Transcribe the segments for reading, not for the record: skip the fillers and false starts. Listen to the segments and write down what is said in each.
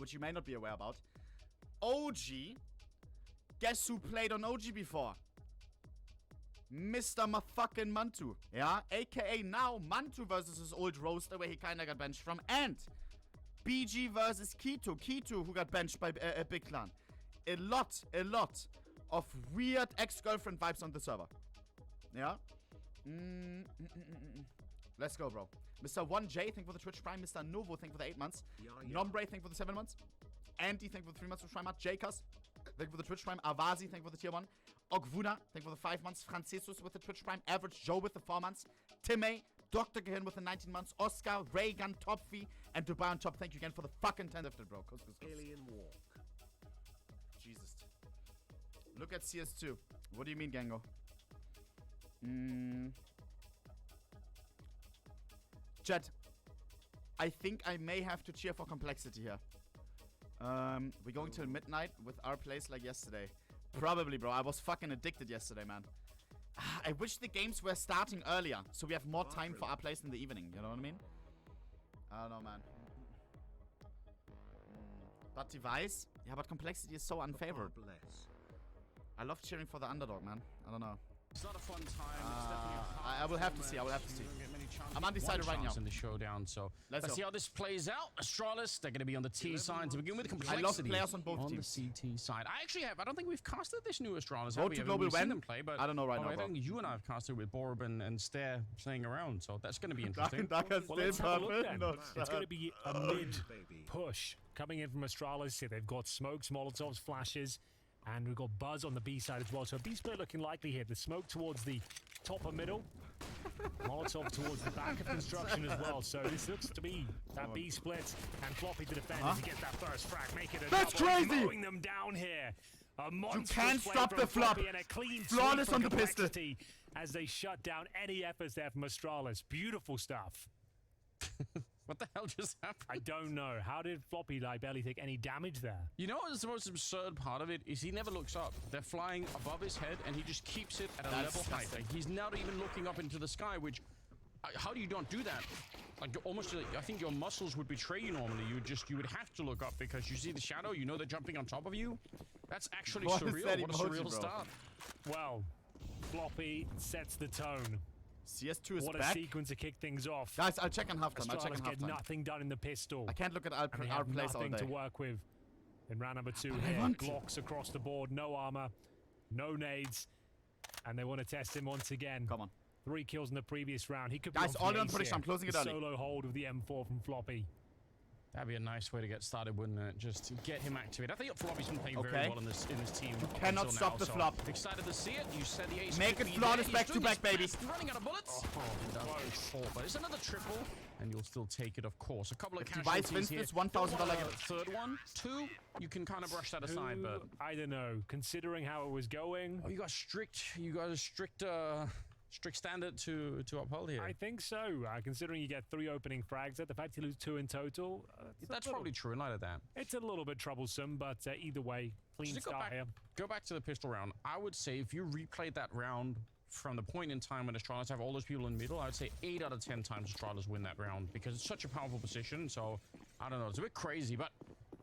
which you may not be aware about. OG, guess who played on OG before? Mr. Motherfucking Mantu, yeah? AKA now Mantu versus his old roaster where he kinda got benched from. And BG versus Keto. Keto who got benched by Big Clan. A lot of weird ex-girlfriend vibes on the server. Yeah? Let's go, bro. Mr. 1J, thank for the Twitch Prime. Mr. Novo, thank for the 8 months. Nombre, thank for the 7 months. Andy, thank for the 3 months Twitch Prime. Jcus, thank for the Twitch Prime. Avazi, thank for the tier 1. Ogvuna, thank for the 5 months. Francesus with the Twitch Prime. Average Joe with the 4 months. Timmy, Dr. Gehin with the 19 months. Oscar, Reagan, Topfy, and Dubai on top. Thank you again for the fucking 10 lifted, bro. Alien Walk. Jesus. Look at CS2. What do you mean, Gango? Chat, I think I may have to cheer for complexity here. We're going till midnight with our plays like yesterday. Probably, bro. I was fucking addicted yesterday, man. I wish the games were starting earlier, so we have more time for our plays in the evening. You know what I mean? I don't know, man. But device? Yeah, but complexity is so unfavored. I love cheering for the underdog, man. I don't know. It's not a fun time. I will have to see. I'm undecided right now. In the showdown, so let's see how this plays out. Astralis, they're going to be on the T side to begin with. Complexity. I love players on both teams. On the CT side. I don't think we've casted this new Astralis. Go to Global When? Them play, but I don't know right now, I think you and I have casted with Borb and Stare playing around, so that's going to be interesting. Well, let's have a look then. It's going to be a mid push coming in from Astralis. Here they've got smokes, molotovs, flashes. And we've got Buzz on the B side as well. So B split looking likely here. The smoke towards the top or middle. Molotov towards the back of construction as well. So this looks to be that B split. And Floppy to defend as he gets that first frag. Make it a That's double. crazy! Mowing them down here. A You can't stop the flop. And a clean Flawless on the pistol. As they shut down any efforts there from Astralis. Beautiful stuff. What the hell just happened? I don't know. How did Floppy barely take any damage there? You know what's the most absurd part of it is he never looks up. They're flying above his head and he just keeps it at a level height. Like, he's not even looking up into the sky, which... how do you not do that? Like, almost, I think your muscles would betray you normally. You would have to look up because you see the shadow, you know they're jumping on top of you. That's actually surreal. What a surreal start. Well, Floppy sets the tone. CS2 is back. What a sequence to kick things off. Guys, I'll check on halftime. Get nothing done in the pistol. I can't look at our plays all day. Nothing to work with in round number 2 here. Glocks across the board, no armor, no nades, and they want to test him once again. Come on. 3 kills in the previous round. He could be guys, all in position. I'm closing it early. Solo hold of the M4 from Floppy. That'd be a nice way to get started, wouldn't it? Just to get him activated. I think Floppy's been playing very well in this team. You cannot stop the flop. Excited to see it. You said the ace. Make it flawless back to back, baby. Running out of bullets. But it's another triple, and you'll still take it, of course. A couple of casualties here. This $1,000. Third one, 2. You can kind of brush that aside, but I don't know. Considering how it was going, you got a strict standard to uphold here. I think so. Considering you get 3 opening frags, the fact you lose 2 in total, that's probably true in light of that. It's a little bit troublesome, but either way, clean start here. Go back to the pistol round. I would say if you replayed that round from the point in time when Astralis have all those people in the middle, I would say 8 out of 10 times Astralis win that round because it's such a powerful position. So I don't know. It's a bit crazy, but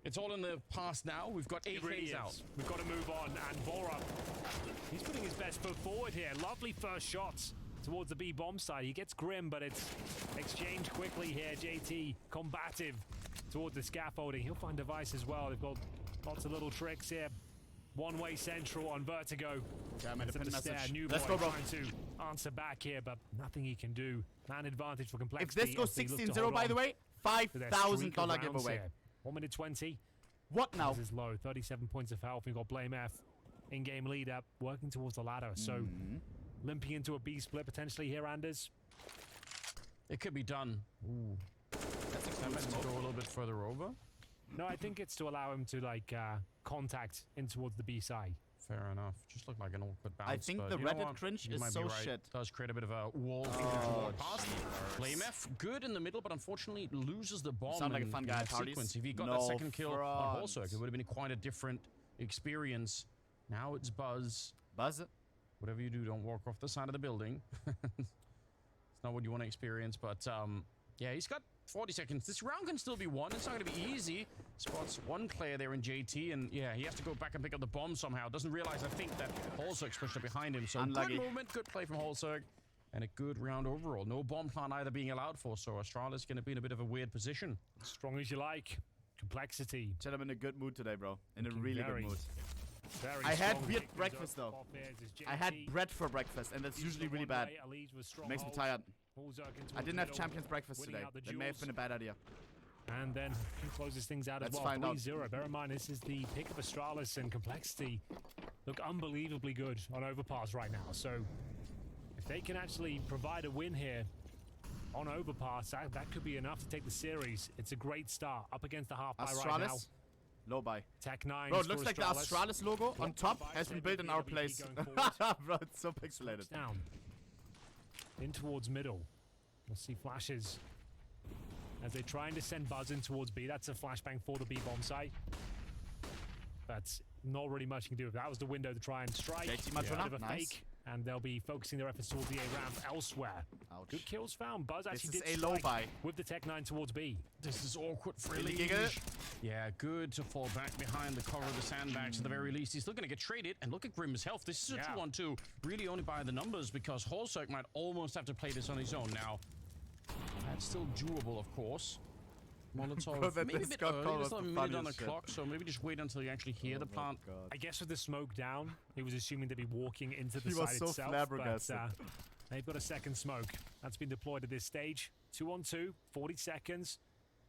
it's all in the past now. We've got 8 really out. We've got to move on. And Bora, he's putting his best foot forward here. Lovely first shots towards the B bomb side. He gets grim, but it's exchanged quickly here. JT combative towards the scaffolding. He'll find device as well. They've got lots of little tricks here. One-way central on Vertigo. Okay, I made a pin message. Let's go, bro. Trying to answer back here, but nothing he can do. Man advantage for complexity. If this goes 16-0, by the way, $5,000 giveaway. Here. 1 minute 20. What now? This is low. 37 points of health. We've got Blame F. In-game lead up. Working towards the ladder. So limping into a B split potentially here, Anders. It could be done. Ooh. That's exciting to go a little bit further over. No, I think it's to allow him to like contact in towards the B side. Fair enough. Just looked like an awkward bounce. I think the Reddit cringe is so shit. Does create a bit of a wall to walk past. Flame F, good in the middle, but unfortunately loses the bomb. Sound like a fun guy at parties. Sequence. If he got that second kill on Whole Circuit, it would have been quite a different experience. Now it's Buzz. Buzz? Whatever you do, don't walk off the side of the building. It's not what you want to experience, but yeah, he's got 40 seconds. This round can still be won. It's not going to be easy. Spots one player there in JT, and yeah, he has to go back and pick up the bomb somehow. Doesn't realize, I think, that Holzerg's pushed up behind him. So Unlucky. good movement, good play from Holzerg, and a good round overall. No bomb plant either being allowed for, so Astralis going to be in a bit of a weird position. Strong as you like. Complexity. Chet, I'm in a good mood today, bro. In a Looking really very, good mood. very I had strong. weird Kick breakfast, things though. off here as I had JT bread for breakfast, and that's leads usually the really one bad. way, Ali's with strong Makes me holds. tired. Holzerg into I the didn't have middle, Champions breakfast winning today. out the That may have duels. been a bad idea. And then he closes things out Let's as well. find out. 3-0. Bear in mind, this is the pick of Astralis, and Complexity look unbelievably good on Overpass right now. So if they can actually provide a win here on Overpass, that could be enough to take the series. It's a great start up against the half buy right now. Astralis, low buy. Tech 9. Bro, it looks like the Astralis logo on top has been built in our place. Bro, it's so pixelated. Down in towards middle. We'll see flashes as they try and descend Buzz in towards B. That's a flashbang for the B bomb site. That's not really much you can do. That was the window to try and strike. JT Bit Madrona, of a nice. fake, and they'll be focusing their efforts towards the A ramp elsewhere. Ouch. Good kills found. Buzz actually is did a low strike buy. with the Tech 9 towards B. This is awkward for Really Elise. giggle? Yeah, good to fall back behind the cover of the sandbags at the very least. He's still going to get traded, and look at Grimm's health. This is a Yeah. 2-on-2, really only by the numbers, because Holzerg might almost have to play this on his own now. That's still doable, of course. Molotov, Bro, that maybe a bit Discord early, call there's was not a the minute on the funniest shit. clock, so maybe just wait until you actually hear the plant. I guess with the smoke down, he was assuming they'd be walking into the He site was so itself. flabbergasted. But, they've got a second smoke. That's been deployed at this stage. 2-on-2, 40 seconds.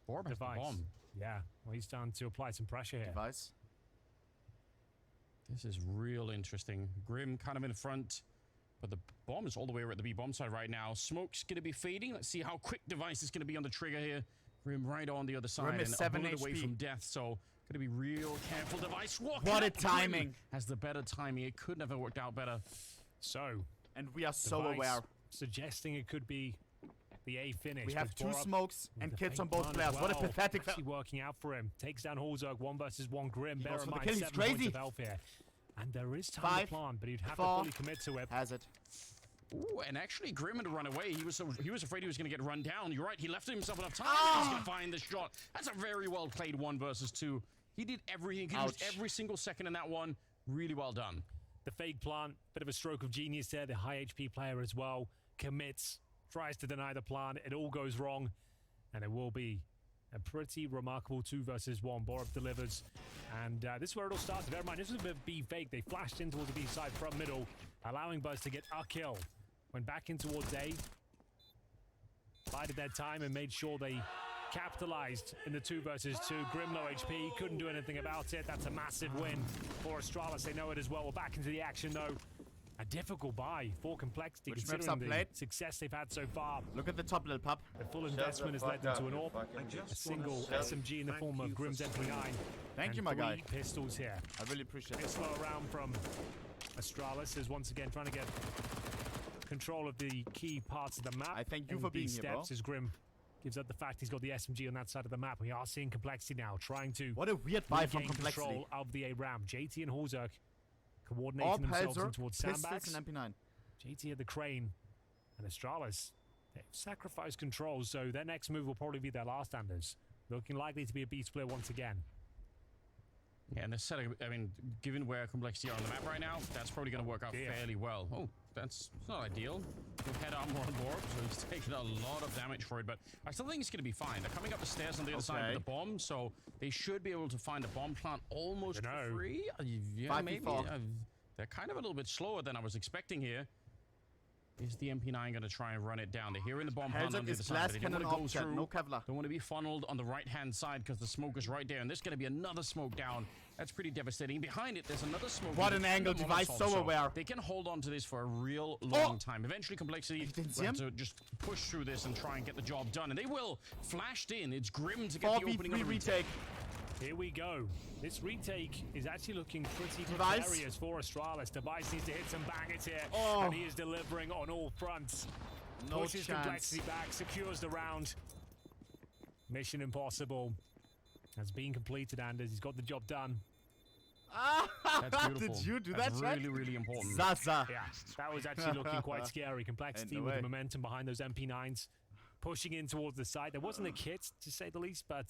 Borb has the Device. bomb. Yeah, well, he's starting to apply some pressure here. Device. This is real interesting. Grim kind of in front, but the bomb is all the way at the B bomb side right now. Smoke's going to be fading. Let's see how quick Device is going to be on the trigger here. Grim right on the other side, is and 7 a bullet away HP. from death, so going to be real careful. Device walking What a up. Grim timing. has the better timing. It could never worked out better. So, And we are so Device aware. suggesting it could be the A finish. We have with 2 Borup smokes with and the kits fake on both plant players. as What a well. pathetic... Actually working out for him. Takes down Holzerg, 1 versus 1 Grim. Bear goes in for the mind, kill. He's 7 points crazy. of health here. And there is time 5, to plant, but you'd have 4, to fully commit to it. Has it. Ooh, and actually Grim had to run away. He was afraid he was going to get run down. You're right. He left himself enough time. He's going to find the shot. That's a very well played 1 versus 2. He did everything. He used Ouch. every single second in that one. Really well done. The fake plant, bit of a stroke of genius there. The high HP player as well commits, tries to deny the plant. It all goes wrong, and it will be a pretty remarkable 2 versus 1. Borup delivers, and this is where it all started. Never mind, this was a bit of B fake. They flashed in towards the B side from middle, allowing Buzz to get a kill. Went back in towards A, bided their time and made sure they capitalized in the 2 versus 2. Grim low HP, couldn't do anything about it. That's a massive win for Astralis. They know it as well. We're back into the action though. A difficult buy for Complexity, Which maps considering are the played? success they've had so far. Look at the top, little pup. The full investment has led them to an AWP, a single SMG in the form of Grim's MP9. Thank you, and my 3 guy. pistols here. I really appreciate A it. slow round from Astralis is once again trying to get control of the key parts of the map. I thank you And for being these here, bro. steps as Grim gives up the fact he's got the SMG on that side of the map. We are seeing Complexity now trying to What a weird buy from regain Complexity. control of the A ramp. JT and Holzerg All coordinating themselves in Pelzer, towards pistols sandbags. and MP9. JT at the crane and Astralis. They've sacrificed control, so their next move will probably be their last standards. Looking likely to be a B split once again. Yeah, and the setup, I mean, given where Complexity are on the map right now, that's probably going to work out dear. fairly well. Oh, that's not ideal. Good head armor on board, so he's taking a lot of damage for it, but I still think it's going to be fine. They're coming up the stairs on the other side with the bomb, so they should be able to find a bomb plant almost for free. Yeah, 5v4. maybe. They're kind of a little bit slower than I was expecting here. Is the MP9 going to try and run it down? They're hearing the bomb plant on Pelzer the is other side. glass They don't cannon want to go option, through. no Kevlar. Don't want to be funneled on the right-hand side because the smoke is right there, and there's going to be another smoke down. That's pretty devastating. Behind it, there's another smoke. What and an angle, Molotov, Device, so aware. They can hold on to this for a real long time. Eventually, Complexity didn't see will have him? to just push through this and try and get the job done, and they will. Flashed in. It's Grim to get the opening 4v3 of the retake. Here we go. This retake is actually looking pretty Device. precarious for Astralis. Device needs to hit some bangers here, Oh. and he is delivering on all fronts. No Pushes chance. Complexity back, secures the round. Mission impossible has been completed, Anders. He's got the job done. That's beautiful. Did you do That's that, really, Jack? really important. Zaza. Yeah, that was actually looking quite scary. Complexity Ain't no with the way. momentum behind those MP9s. pushing in towards the side. There wasn't a kit, to say the least, but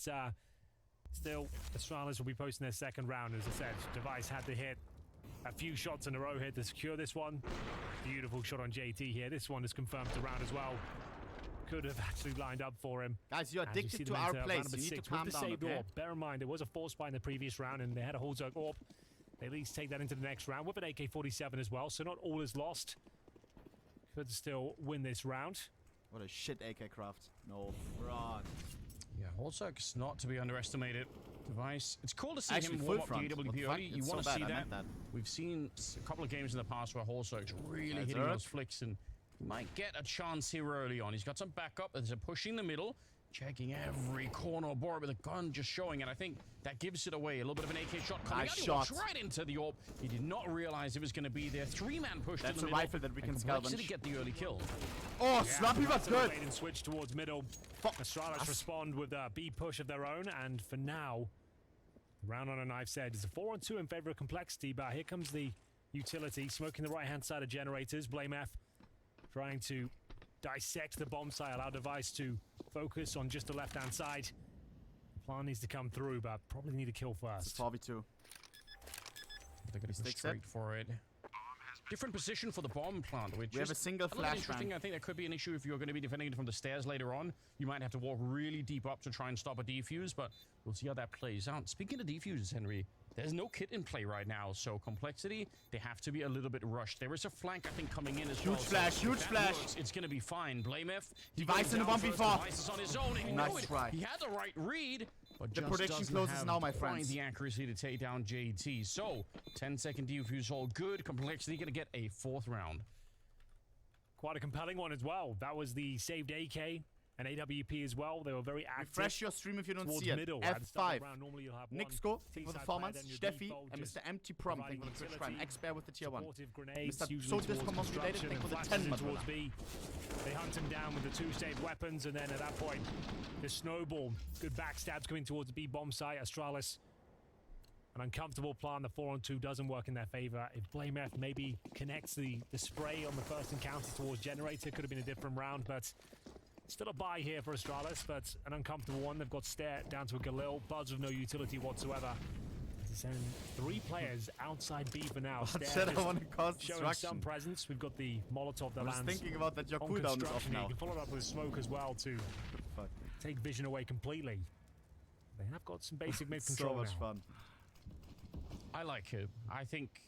still, Astralis will be posting their second round. As I said, Device had to hit a few shots in a row here to secure this one. Beautiful shot on JT here. This one is confirmed to round as well. Could have actually lined up for him. Guys, you're addicted to our plays. You need to calm down, okay? Bear in mind, there was a force buy in the previous round, and they had a Holzerg AWP. They at least take that into the next round with an AK-47 as well, so not all is lost. Could still win this round. What a shit AK craft. No front. Yeah, Holzerg's not to be underestimated. Device. It's cool to see Actually, him full warm up front. the AWP early. You want to see that. We've seen a couple of games in the past where Holzerg's really hitting those flicks, and he might get a chance here early on. He's got some backup. There's a pushing the middle, checking every corner board with a gun just showing, and I think that gives it away. A little bit of an AK shot coming out. He walks right into the AWP. He did not realize it was going to be there. Three-man push to the middle. That's a rifle that we can scavenge. To get the early kill. Oh, Slappy was good. And switch towards middle. Astralis respond with a B push of their own, and for now, round on a knife said it's a 4-on-2 in favor of Complexity, but here comes the utility smoking the right-hand side of generators. Blame F trying to dissect the bomb site, allow Device to focus on just the left-hand side. The plan needs to come through, but probably need a kill first. It's 4v2. They're going to go straight for it. Different position for the bomb plant, which we have a single flash interesting. I think that could be an issue if you're going to be defending it from the stairs later on. You might have to walk really deep up to try and stop a defuse, but we'll see how that plays out. Speaking of defuses, Henry, there's no kit in play right now, so Complexity, they have to be a little bit rushed. There is a flank, I think, coming in as well. Huge flash. Works, it's going to be fine. Blame F. Device in the 1v4. Device is on his own. Nice try. He had the right read. But the prediction closes now, my friends. The accuracy to take down JT. So, 10-second defuse all good. Complexity going to get a fourth round. Quite a compelling one as well. That was the saved AK and AWP as well. They were very active. Refresh your stream if you don't see it. Middle. F5. Normally you'll have Nixco, thank you for the 4 months. Steffi and Mr. Empty Prom, thank you for the Twitch Prime. X-Bear with the tier 1. Mr. So discombobulated, thank you for the 10 months. They hunt him down with the 2 saved weapons, and then at that point, the snowball. Good backstabs coming towards the B bomb site. Astralis, an uncomfortable plan. The 4-on-2 doesn't work in their favor. If Blame F maybe connects the spray on the first encounter towards Generator, could have been a different round, but still a buy here for Astralis, but an uncomfortable one. They've got Stare down to a Galil. Buzz with no utility whatsoever. Send 3 players outside B for now. Stare I want to cause showing some presence. We've got the Molotov that lands. I was thinking about that your cooldown is off now. You can follow it up with smoke as well to take vision away completely. They have got some basic mid control. So much fun. I like it. I think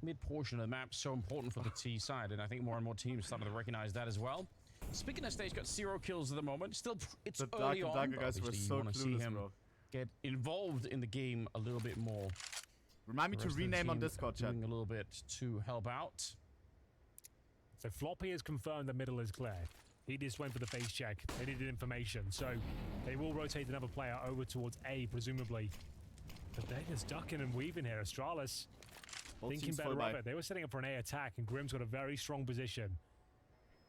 mid portion of the map so important for the T side, and I think more and more teams starting to recognize that as well. Speaking of Stage, got 0 kills at the moment. Still, it's early on. Guys were so you want to see him bro. Get involved in the game a little bit more. Remind me to rename on Discord chat. Doing a little bit to help out. So Floppy has confirmed the middle is clear. He just went for the face check. They needed information, so they will rotate another player over towards A, presumably. But they're just ducking and weaving here. Astralis thinking better of it. They were setting up for an A attack, and Grim's got a very strong position.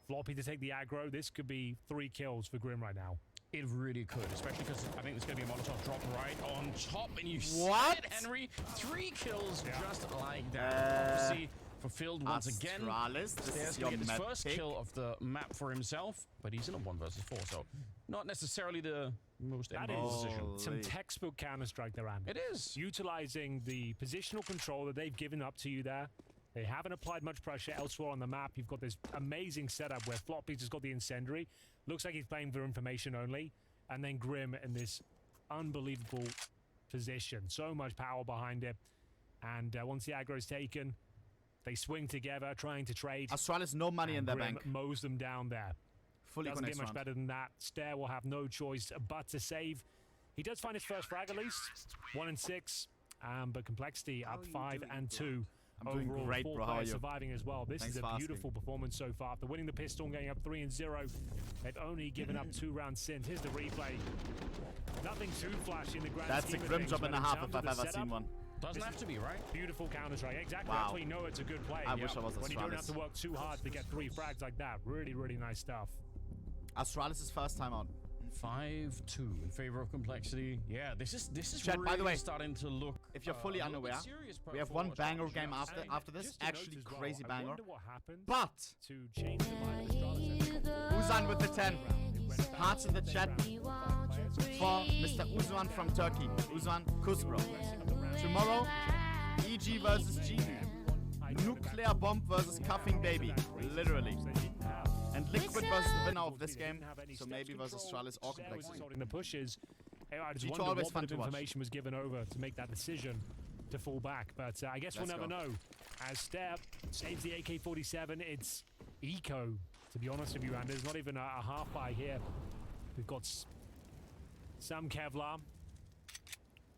Floppy to take the aggro. This could be 3 kills for Grim right now. It really could, especially because I think there's going to be a Molotov drop right on top, and you what? Said, Henry, 3 kills just like that. Obviously fulfilled once again. Astralis, this is your his first kill of the map for himself, but he's in a 1 versus 4, so not necessarily the most enviable position. Some textbook Counter-Strike there, Andy. It is. Utilizing the positional control that they've given up to you there. They haven't applied much pressure elsewhere on the map. You've got this amazing setup where Floppy's just got the incendiary. Looks like he's playing for information only. And then Grim in this unbelievable position. So much power behind it. And once the aggro is taken, they swing together, trying to trade. Astralis no money in their bank. Mows them down there. Fully doesn't get much better than that. Stare will have no choice but to save. He does find his first frag at least. 1 and 6. But Complexity up 5 and 2. I'm doing overall, great, 4 bro. How are you? Surviving as well. This is a beautiful performance so far. After winning the pistol and getting up 3 and 0, they've only given up 2 rounds since. Here's the replay. Nothing too flashy in the grand That's a Grim job and a half if I've ever seen one. Doesn't have to be, right? Beautiful Counter-Strike. Exactly. Wow. That's when you know it's a good play. I wish I was Astralis. When you don't have to work too hard to get 3 frags like that. Really, really nice stuff. Astralis' first time out. 5-2 in favor of Complexity. Yeah, this is Chat, really by the way, starting to look. If you're fully unaware, we have 1 banger game after this. Actually, crazy banger. What happened But to change the mind of Astralis. Uzan with the 10. Hearts in the chat for Mr. Uzan from Turkey. Uzan Kusbro. Tomorrow, EG versus GB. Nuclear bomb versus cuffing baby. Literally. And Liquid versus the winner of this game. So maybe versus Astralis or Complexity. The pushes. I just G2 wonder always what fun bit to of watch. information was given over to make that decision to fall back. But I guess we'll Let's never go. know. As Step saves the AK-47, it's eco, to be honest with you, and there's not even a half buy here. We've got some Kevlar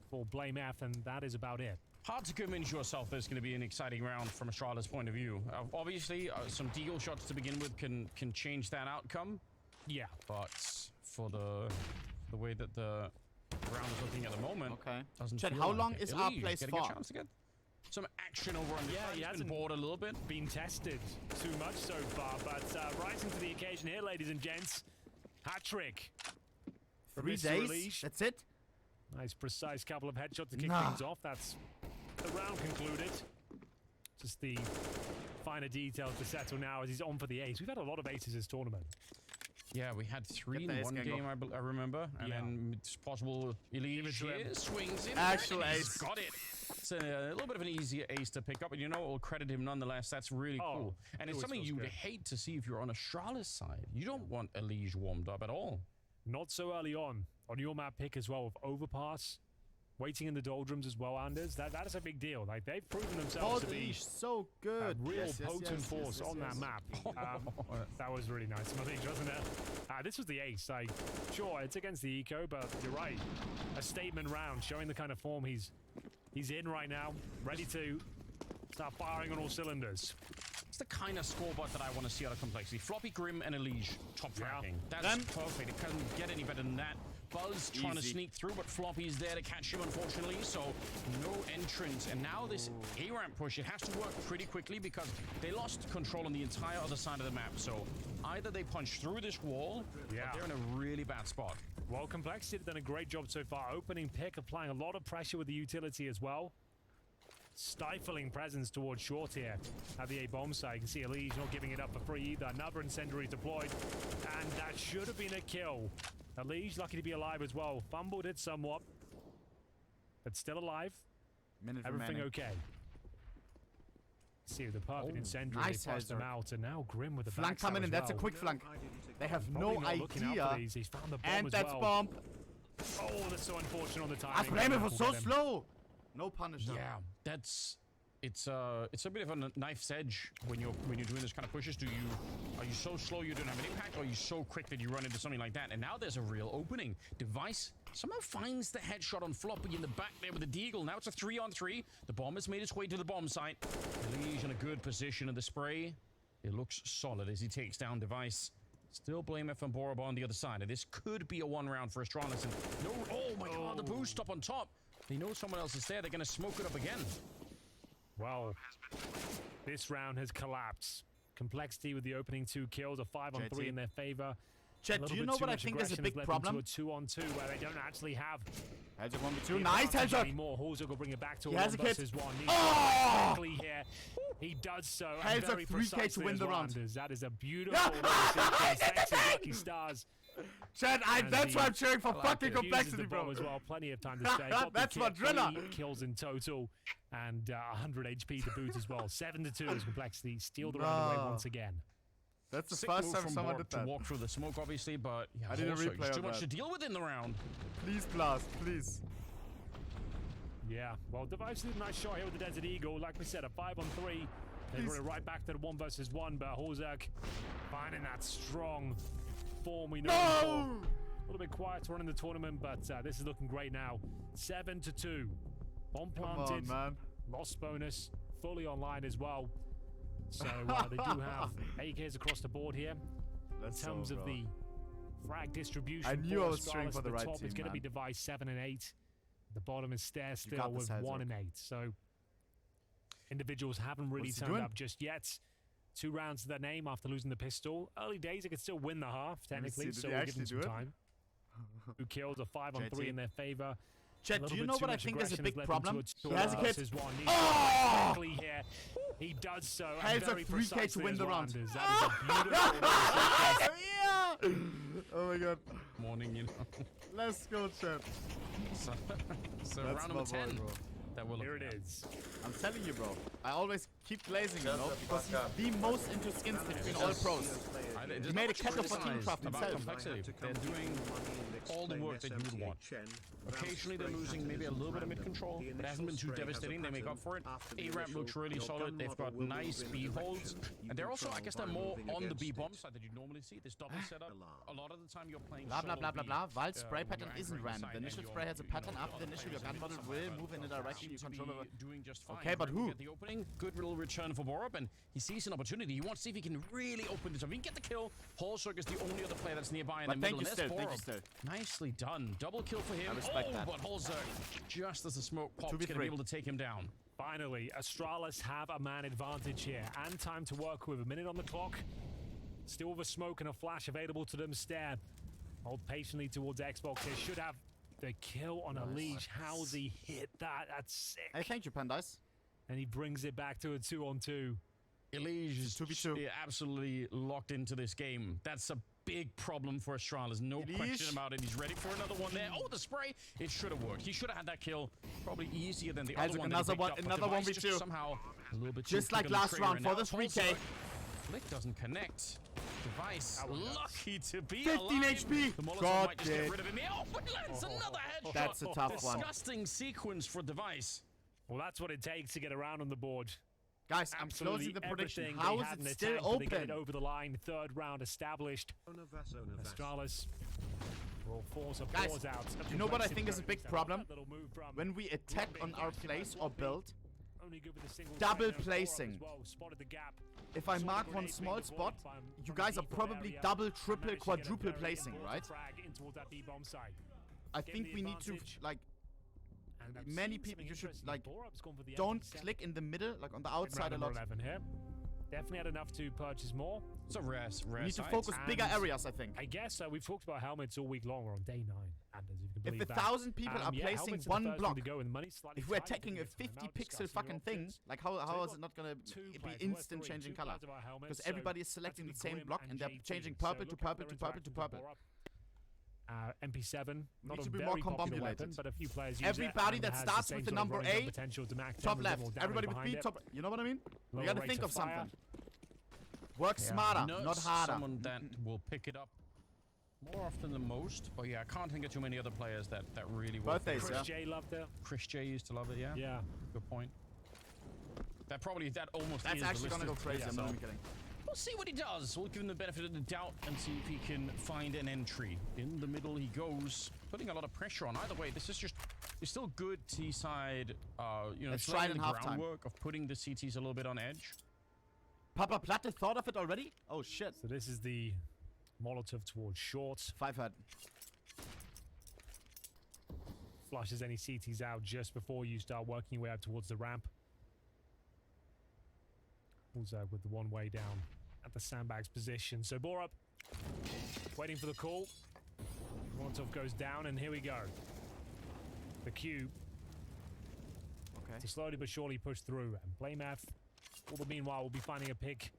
for Blame F, and that is about it. Hard to convince yourself there's going to be an exciting round from Astrala's point of view. Obviously, some deagle shots to begin with can change that outcome. Yeah. But for the way that the round is looking at the moment, Okay. doesn't Chad, feel how like long it. is our Elise place getting for? a chance to get some action over on the Yeah, front. he He's been hasn't bored a little bit. been tested too much so far, but rising to the occasion here, ladies and gents. Hat trick. from 3 Mr. days? Release. That's it? Nice, precise couple of headshots to kick Nah. things off. That's the round concluded. Just the finer details to settle now as he's on for the ace. We've had a lot of aces this tournament. Yeah, we had 3 Get the in ace one gang game, off. I remember. And Yeah. then it's possible Elise it to him. here swings in. Actual and he's ace. got it. It's a little bit of an easier ace to pick up, and you know, we'll credit him nonetheless. That's really Oh, cool. And it it's always something feels you would good. hate to see if you're on Astrala's side. You don't want Elise warmed up at all. Not so early on your map pick as well with Overpass. Waiting in the doldrums as well, Anders. That is a big deal. Like, they've proven themselves to be Leash, so a good. real Yes, yes, potent yes, force yes, on yes. that map. That was really nice, Malik, wasn't it? This was the ace. Like, sure, it's against the eco, but you're right. A statement round showing the kind of form he's in right now, ready to start firing on all cylinders. It's the kind of scoreboard that I want to see out of Complexity. Floppy, Grim, and Elige top Yeah. fracking. That's Then- perfect. It can't get any better than that. Buzz trying to Easy. sneak through, but Floppy's there to catch him, unfortunately, so no entrance. And now this A-ramp push, it has to work pretty quickly because they lost control on the entire other side of the map. So either they punch through this wall, Yeah. or they're in a really bad spot. Well, Complexity have done a great job so far. Opening pick, applying a lot of pressure with the utility as well. Stifling presence towards short here at the A-bomb side. You can see Elige not giving it up for free either. Another incendiary deployed, and that should have been a kill. Elige lucky to be alive as well. Fumbled it somewhat, but still alive. Minute Everything remaining. okay. See the perfect Oh, incendiary. nice They bust him header. out, and now Grim with the Flank backstab coming as in. That's a well. quick flank. They have Probably no not looking out for idea. these. He's found the bomb And as that's well. bomb. Oh, that's so unfortunate on the Ah, timing. Bremen was We'll so get him. slow. No punish. Yeah, it's a bit of a knife's edge when you're doing this kind of pushes. Are you so slow you don't have an impact, or are you so quick that you run into something like that? And now there's a real opening. Device somehow finds the headshot on Floppy in the back there with the deagle. Now it's a 3-on-3. The bomb has made its way to the bomb site. Elige in a good position in the spray. It looks solid as he takes down Device. Still Blame F and Boroba on the other side. And this could be a 1 round for Astralis. And no, oh my god, the boost up on top. They know someone else is there. They're going to smoke it up again. Well, this round has collapsed. Complexity with the opening 2 kills, a 5-on-3 JT. in their favor. Chet, do you know what I think is a big problem? A 2-on-2 where they don't actually have Heads up 1v2. the Nice advantage headshot. anymore. Halsey will bring it back to a He has 1 a kit. versus 1. He's Oh! quickly here. He does so. and Heads up very 3K to precisely win as the well, round. Anders. That is a beautiful little sequence. Thanks to Lucky Stars. Chet, And that's why I'm cheering for like fucking it. Uses Complexity, the bomb bro. as well. Plenty of time to stay. Got the That's my kit, driller. 3 kills in total, and 100 HP to boot as well. 7-2 as Complexity steal the round away No. once again. That's the Sick first move time from someone Borg did to that. walk through the smoke, obviously, but yeah, I need a also, replay just too of much that. to deal with in the round. Please blast, please. Yeah, well, Device did a nice shot here with the Desert Eagle. Like we said, a 5-on-3. They brought it right back to the 1 versus 1, but Horzak finding that strong form we know him for. No! A little bit quieter on in the tournament, but this is looking great now. 7-2. Bomb Come planted. on, man. Lost bonus. Fully online as well. So they do have AKs across the board here. Let's In terms go, of bro. the frag distribution, I knew for I was Astralis cheering for at the right top, team, it's going to be man. Device 7 and 8. The bottom is Stare still got with this, Herzog. 1 and 8. So individuals haven't really What's he turned doing? up just yet. 2 rounds to their name after losing the pistol. Early days, they could still win the half, Let me technically, see, did so he we'll give them actually some do it? time. 2 kills, a 5-on-3 JT. in their favor. Chat, do you know what I think is a big problem? He He has a kid. Oh! Here. He does so. Has a 3K to win the round. That is a beautiful Yeah! Oh my god. Morning, you know. Let's go, chat. So That's round number my boy, 10. bro. That will Here it is. I'm telling you, bro. I always keep glazing, you know, because he's the most into skins between all pros. He made a kettle for Teamcraft about himself. complexity. They're doing all the work that you would want. Occasionally they're losing maybe a little bit of mid-control, but it hasn't been too devastating. They make up for it. A-ramp looks really solid. They've got nice B holds. And they're also, I guess they're more on the B-bomb side that you'd normally see. This double setup, a lot of the time you're playing Blah blah solo blah blah B. blah. While spray pattern when you're isn't anchoring random. side The and initial you're- spray has a pattern. you're After the initial, your gun model will move in a direction you seem to control. be doing just fine. Okay, but Ram who? Get the opening. Good little return for Borup, and he sees an opportunity. He wants to see if he can really open this up. He can get the kill. Holzerk is the only other player that's nearby in But the thank middle. you and still, there's thank you Borup. still. Nicely done. Double kill for him. I respect that. But Holzerk, just as the smoke pops, going to 2v3. be able to take him down. Finally, Astralis have a man advantage here and time to work with. A minute on the clock. Still with a smoke and a flash available to them. Stare. Hold patiently towards Xbox. They should have the kill on a leash. How's he hit that? That's sick. Hey, thank you, Pandice. And he brings it back to a 2-on-2. Elige is 2v2. absolutely locked into this game. That's a big problem for Astralis. No Elige. question about it. He's ready for another one there. Oh, the spray. It should have worked. He should have had that kill. Probably easier than the Has other one. another that he one- picked up, but another Device 1v2. just somehow a little bit too Just quick like on the last trigger. round And for now the 3K. Holzerk. Flick doesn't connect. Device lucky to be 15 alive. HP. The Molotov God might just get did. rid of him. Oh, but lands another headshot. That's a tough one. Disgusting sequence for Device. Well, that's what it takes to get around on the board. Guys, I'm Absolutely closing the prediction. everything How they is had in it the still tank, but they get open? it over the line. Third round established. Astralis will force a Guys, pause out. you know what I think is a big That problem? little move from When we attack on our place or build, only good with a single double strike there. Borup placing. as well, spotted the gap. if I Saw the mark one grenade small being spot, deployed from you the guys are deeper probably area double, and triple, managed to get a quadruple very placing, important right? frag in towards that B-bomb side. I Getting think the we need to, advantage. like, And I've many seen people, something you should, interesting. like, Borup's gone for the don't MP7. click in the middle, like on the In outside a round lot. number 11 here. Definitely had enough to purchase more. It's a rare We need to sight. focus bigger And areas, I think. I guess we've talked about helmets all week long. We're on day 9. And as you can If believe that. 1,000 people are Yeah, placing helmets are the one first block, thing to go, and the money's slightly if we're tight, attacking a giving it time 50 out, pixel discussing fucking your thing, options. like how So is it not gonna two be players, instant worth changing two color? players of our helmets, Because so everybody is that's selecting gonna the be same Grim block and and they're JT. changing So purple to look at purple their to purple to interactions with purple. Borup. MP7, not need a to be very more popular weapon, combobulated. but a few players use Everybody it, that and starts has with the the same sort of number range of A, potential to max top damage, left. more damage Everybody with behind B, it. top. You know what I mean? We Lower gotta rate think of of fire. something. Work smarter, not Nuts, harder. Someone that will pick it up more often than most. But yeah, I can't think of too many other players that really will. Birthdays, Chris yeah. J loved it. Chris J used to love it. Yeah. Yeah. Good point. That almost That's is actually the gonna go listed- crazy. yeah, I'm so not even kidding. we'll see what he does. We'll give him the benefit of the doubt and see if he can find an entry. In the middle he goes, putting a lot of pressure on. Either way, this is it's still good T-side, Let's it's try it laying in the halftime. groundwork of putting the CTs a little bit on edge. Papa Platte thought of it already? Oh shit. So this is the Molotov towards short. 5 head. Flushes any CTs out just before you start working your way out towards the ramp. Pulls out with the one way down at the sandbags position. So Borup waiting for the call. Molotov goes down, and here we go. The Q Okay. to slowly but surely push through. And Blamef, all the meanwhile, will be finding a pick.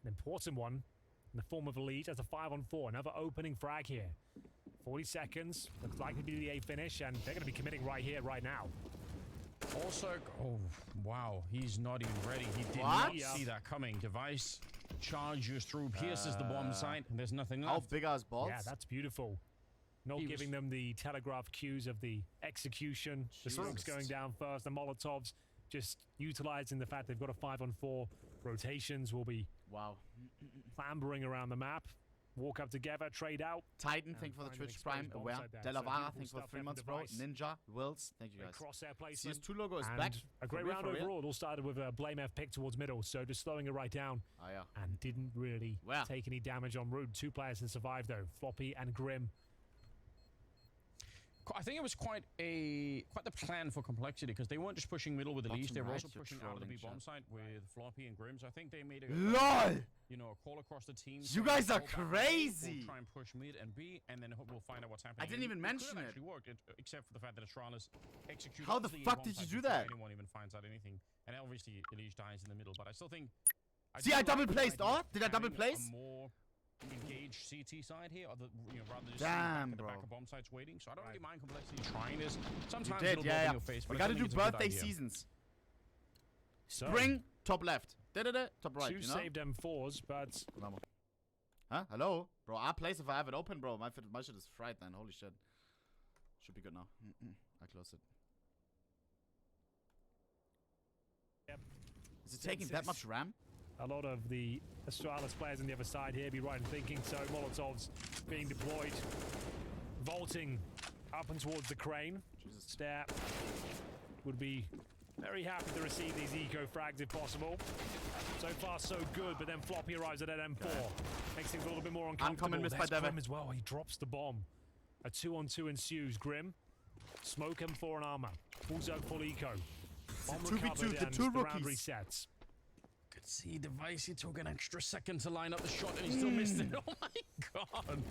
An important one in the form of a lead as a 5-on-4. Another opening frag here. 40 seconds. Looks likely to be the A finish, and they're going to be committing right here, right now. Also, oh wow, he's not even ready. He did What? not see that coming. Device charges through, pierces the bomb site, and there's nothing How left. big are his balls? Yeah, that's beautiful. Not He giving was- them the telegraph cues of the execution. The smokes going down first. The Molotovs just utilizing the fact they've got a 5-on-4. Rotations will be Wow. clambering around the map. Walk up together, trade out. Titan, And thank for the find an Twitch exposed Prime. bomb Aware. site there. So Delavara, beautiful thanks for stuff 3 there months, from bro. Device. Ninja, Wills, thank you They guys. crosshair placement. CS2 logo is And back. a great For real, round for real. overall. It all started with a Blame F pick towards middle, so just slowing it right down. Oh yeah. And didn't really Wow. take any damage en route. 2 players have survived though, Floppy and Grim. I think it was quite the plan for complexity because they weren't just pushing middle with the leash, they were also pushing out of the B bomb side with Floppy and Grim. So I think they made a LOL! You know, a call across the team. You guys are crazy! We'll try and push mid and B, and then we'll find out what's happening. I didn't even mention it. Actually worked, except for the fact that Astralis executed. How the fuck did you do that? Anyone even finds out anything, and obviously Elise dies in the middle. But I still think. See, I double placed. Oh, did I double place? More engaged CT side here, or rather just damn, bro. the back of bomb sites waiting. So I don't really mind complexity trying this. Sometimes you did, it'll yeah. in your face, but we gotta do birthday seasons. So, Spring, top left. Top right. Two saved M4s, but huh? Hello, bro. Our place if I have it open, bro. My shit is fried, then. Holy shit. Should be good now. I close it. Yep. Is it taking that much RAM? A lot of the Astralis players on the other side here be right in thinking so. Molotovs being deployed, vaulting up and towards the crane. Jesus. Stair would be very happy to receive these eco frags if possible. So far, so good, but then Floppy arrives at that M4. Makes things a little bit more uncomfortable. Uncommon missed by There's Devin Grim as well. He drops the bomb. A 2-on-2 ensues. Grim, smoke M4 and armor. Full Zerg, full eco. Bomb 2v2, the two and the round rookies. resets. Could see Device, he took an extra second to line up the shot and he still missed it. Oh my god.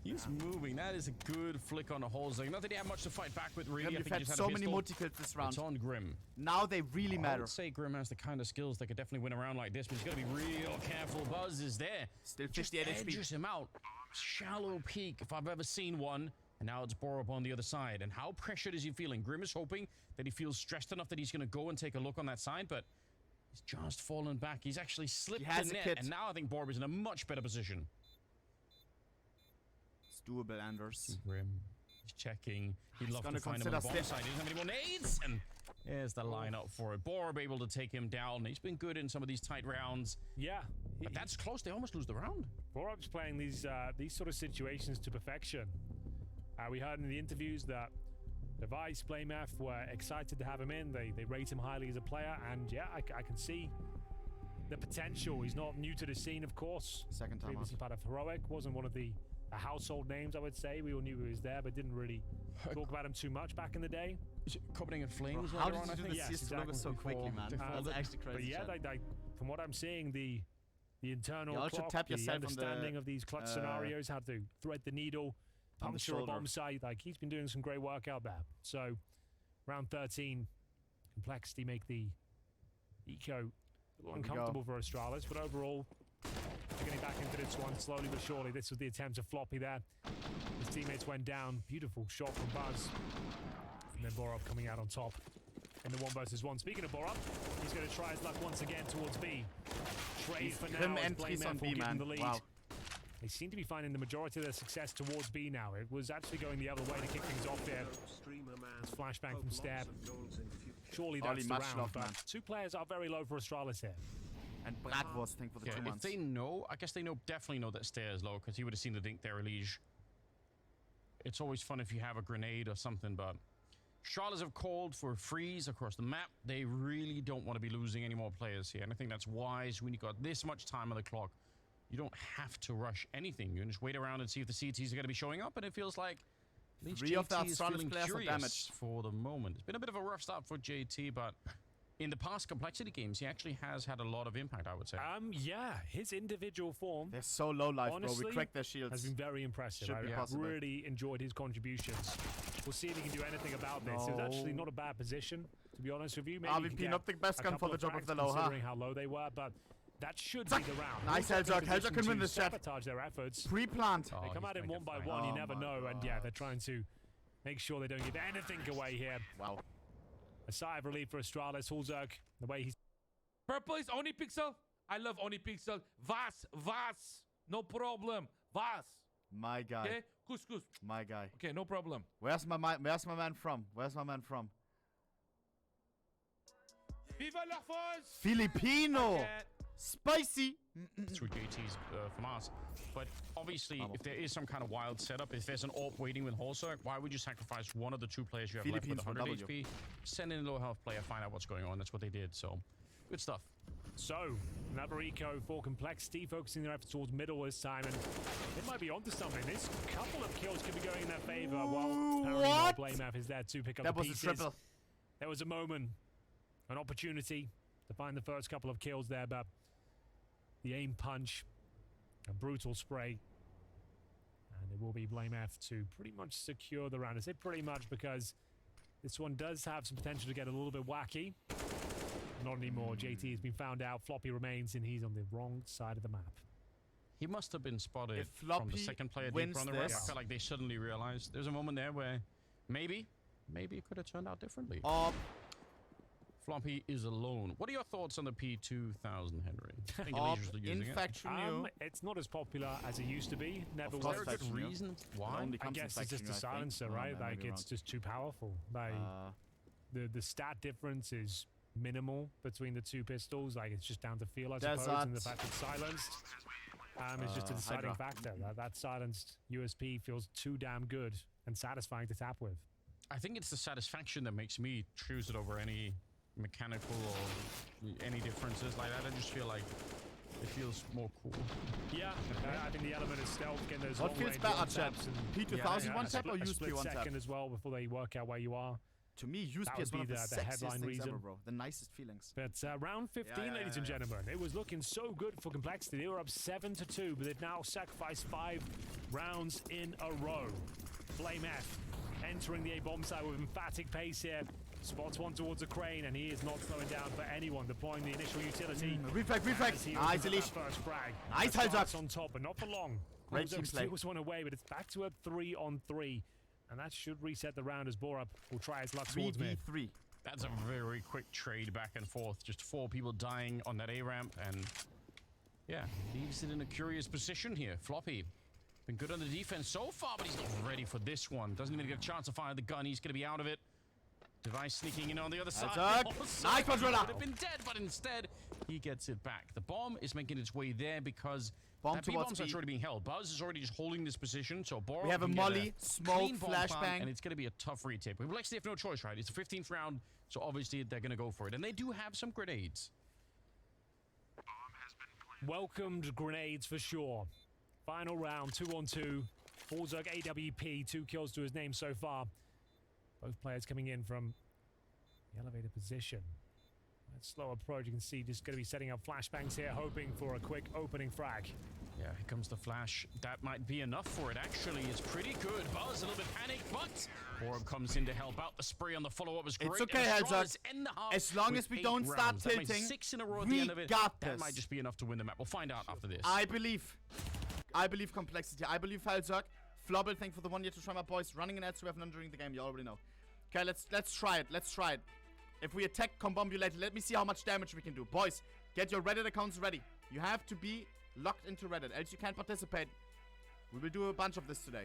He's moving. That is a good flick on the whole thing. Not that he had much to fight back with, really. Grim, you've had so many multi-kills this round. It's on Grim. Now they really I matter. would say Grim has the kind of skills that could definitely win around like this, but he's got to be real careful. Buzz is there. Still 58 Just HP. edges him out. Shallow peek, if I've ever seen one. And now it's Borup on the other side. And how pressured is he feeling? Grim is hoping that he feels stressed enough that he's going to go and take a look on that side, but he's just fallen back. He's actually slipped the net, and now I think Borup is in a much better position. It's doable, Anders. Grim, he's checking. He'd love to find him on the bomb side. He doesn't have any more nades, and there's the lineup for it. Borup able to take him down. He's been good in some of these tight rounds. Yeah. But that's close. They almost lose the round. Borup's playing these sort of situations to perfection. We heard in the interviews that Device, Playmef were excited to have him in. They rate him highly as a player, and yeah, I can see the potential. He's not new to the scene, of course. Second time previously part of Heroic, wasn't one of the household names, I would say. We all knew he was there, but didn't really talk about him too much back in the day. Covenant of Flames. How did you do the yes, CS logo so quickly, man? That's actually crazy. But yeah, from what I'm seeing, the internal clock, tap the understanding of these clutch scenarios, how to thread the needle, puncture a bomb site, like he's been doing some great work out there. So round 13, complexity make the eco a little uncomfortable for Astralis, but overall getting back into this one slowly but surely. This was the attempt of Floppy there. His teammates went down. Beautiful shot from Buzz, and then Borup coming out on top in the 1v1. Speaking of Borup, he's going to try his luck once again towards B. Trade for now as Playmef will give him the lead. Wow. They seem to be finding the majority of their success towards B now. It was actually going the other way to kick things off there. It's flashbang from Stab. Surely that's the round, but two players are very low for Astralis here. And Bradwurst, I think, for the 2 months. If they know, I guess they definitely know that Stair is low, because he would have seen the dink there, Elige. It's always fun if you have a grenade or something, but Astralis have called for a freeze across the map. They really don't want to be losing any more players here, and I think that's wise when you got this much time on the clock. You don't have to rush anything. You can just wait around and see if the CTs are going to be showing up, and it feels like at least 3 of the JT is Astralis feeling players are curious damaged for the moment. It's been a bit of a rough start for JT, but in the past complexity games, he actually has had a lot of impact, I would say. Yeah, his individual form. They're so low life, honestly, bro. We cracked their shields. Has been very impressive. I've really enjoyed his contributions. We'll see if he can do anything about this. It was actually not a bad position, to be honest with you. Maybe RVP not the best gun for the job of the low, considering how low they were, but that should be the round. Nice Hellzerg. Hellzerg can win this chat. Sabotage their efforts. Pre-plant. They come at him one by one. You never know, and yeah, they're trying to make sure they don't give anything away here. Wow. A sigh of relief for Astralis. Hellzerg, the way he's... Purple is ohnepixel. I love ohnepixel. Vas. No problem. Vas. My guy. Okay? Couscous. My guy. Okay, no problem. Where's my man from? Viva la France! Filipino! Spicy! Through JT's FAMAS. But obviously, if there is some kind of wild setup, if there's an AWP waiting with Hellzerg, why would you sacrifice one of the two players you have left with 100 HP? Send in a low health player, find out what's going on. That's what they did. So Good stuff. So, another eco for Complexity, focusing their efforts towards middle this time, and they might be onto something. This couple of kills could be going in their favor, while apparently no Blame is there to pick up the pieces. That was a triple. There was a moment, an opportunity to find the first couple of kills there, but the aim punch, a brutal spray, and it will be Blame F to pretty much secure the round. I say pretty much because this one does have some potential to get a little bit wacky. Not anymore. JT has been found out. Floppy remains, and he's on the wrong side of the map. He must have been spotted If from the Floppy second player wins deeper on the right. I this- felt like they suddenly realized. There's a moment there where maybe it could have turned out differently. Floppy is alone. What are your thoughts on the P2000, Henry? I think Alicia's using it. Infection new. It's not as popular as it used to be. Never Of was. course, Is there a good Infection new. reason why? Only I comes guess it's Infection just a new, I think. silencer, Oh, right? no, Like, maybe it's just too powerful. Like, the stat difference is minimal between the two pistols. Like, it's just down to feel, I suppose, and the fact it's silenced is just a deciding Hydra. factor. That silenced USP feels too damn good and satisfying to tap with. I think it's the satisfaction that makes me choose it over any mechanical or any differences like that. I just feel like it feels more cool. Yeah, I think the element of stealth, getting those What long feels range better, one Chad? taps and P2000 yeah, one a tap or a USP split one tap? second as well before they work out where you are. To me, USP would is one be of the the sexiest headline things ever, reason. bro. The nicest feelings. But round 15, ladies and gentlemen, it was looking so good for Complexity. They were up 7-2, but they've now sacrificed 5 rounds in a row. Flame F entering the A-bomb side with emphatic pace here. Spots one towards a crane, and he is not slowing down for anyone, deploying the initial utility. Reflect. As he Nice, opens up Alicia. that first frag. Nice, Starts Heilzak. on top, but not for long. Great team play. Steals one away, but it's back to a 3-on-3. And that should reset the round as Borup will try his luck towards mid. 3v3. That's a very quick trade back and forth. Just 4 people dying on that A ramp, and yeah, leaves it in a curious position here. Floppy been good on the defense so far, but he's not ready for this one. Doesn't even get a chance to fire the gun. He's going to be out of it. Device sneaking in on the other side. Nice one, He Rilla. would have been dead, but instead he gets it back. The bomb is making its way there because that towards B-bomb's B. actually already being held. Buzz is already just holding this position, so Borup We have a can get molly, smoke, clean bomb plant, flashbang. and it's going to be a tough retake. But Complexity have no choice, right? It's the 15th round, so obviously they're going to go for it. And they do have some grenades. Welcomed grenades for sure. Final round, 2-on-2. Forzug AWP, 2 kills to his name so far. Both players coming in from the elevated position. That slow approach, you can see just going to be setting up flashbangs here, hoping for a quick opening frag. Yeah, here comes the flash. That might be enough for it. Actually, it's pretty good. Buzz a little bit panicked, but Borup comes in to help out. The spray on the follow-up was great. It's okay, And Heilzak. Astralis end the half As long with as we 8 don't start rounds. That means tilting, 6 in a row at the we end of it. got That this. might just be enough to win the map. We'll find out after this. I believe Complexity. I believe Heilzak. Flobble, thank for the 1 year to try my boys. Running an ad, so we have none during the game. You already know. Okay, let's try it. Let's try it. If we attack Combombulated, let me see how much damage we can do. Boys, get your Reddit accounts ready. You have to be locked into Reddit, else you can't participate. We will do a bunch of this today.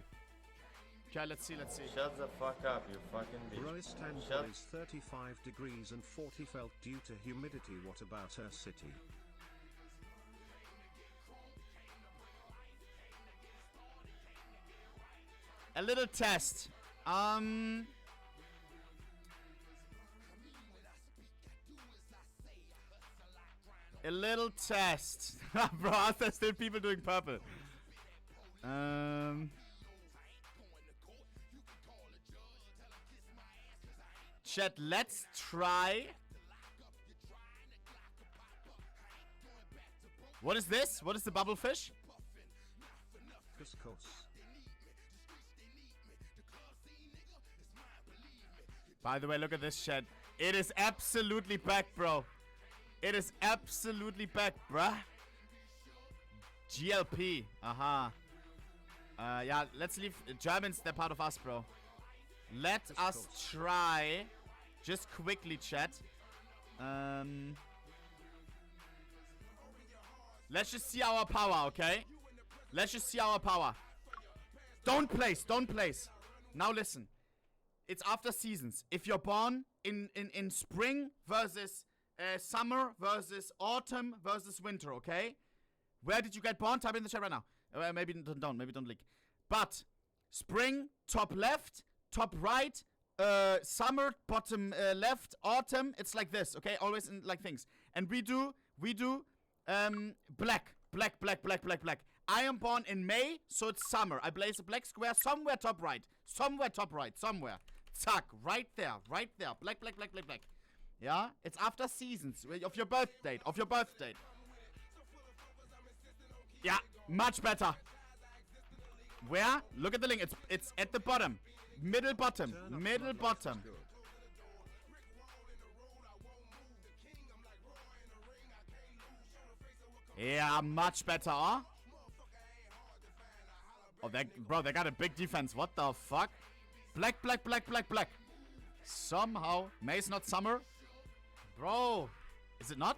Okay, let's see. Shut the fuck up, you fucking bitch. Royce Shut- is 35 degrees and 40 felt due to humidity. What about her city? A little test. A little test. Bro, are there still people doing purple? Chat, let's try. What is this? What is the bubble fish? Couscous. By the way, look at this chat. It is absolutely back, bro. It is absolutely back, bruh. GLP. Aha. Yeah, let's leave Germans. They're part of us, bro. Let us try. Just quickly, chat. Let's just see our power, okay? Let's just see our power. Don't place. Now listen. It's after seasons. If you're born in spring versus summer versus autumn versus winter, okay? Where did you get born? Type in the chat right now. Maybe don't leak. But spring, top left, top right, summer, bottom left, autumn. It's like this, okay? Always in like things. And we do black. I am born in May, so it's summer. I place a black square somewhere top right. Somewhere. Zack, right there. Black. Yeah, it's after seasons of your birth date. Yeah, much better. Where? Look at the link. It's at the bottom. Middle bottom. Yeah, much better, huh? Oh, they got a big defense. What the fuck? Black. Somehow. May's not summer. Bro. Is it not?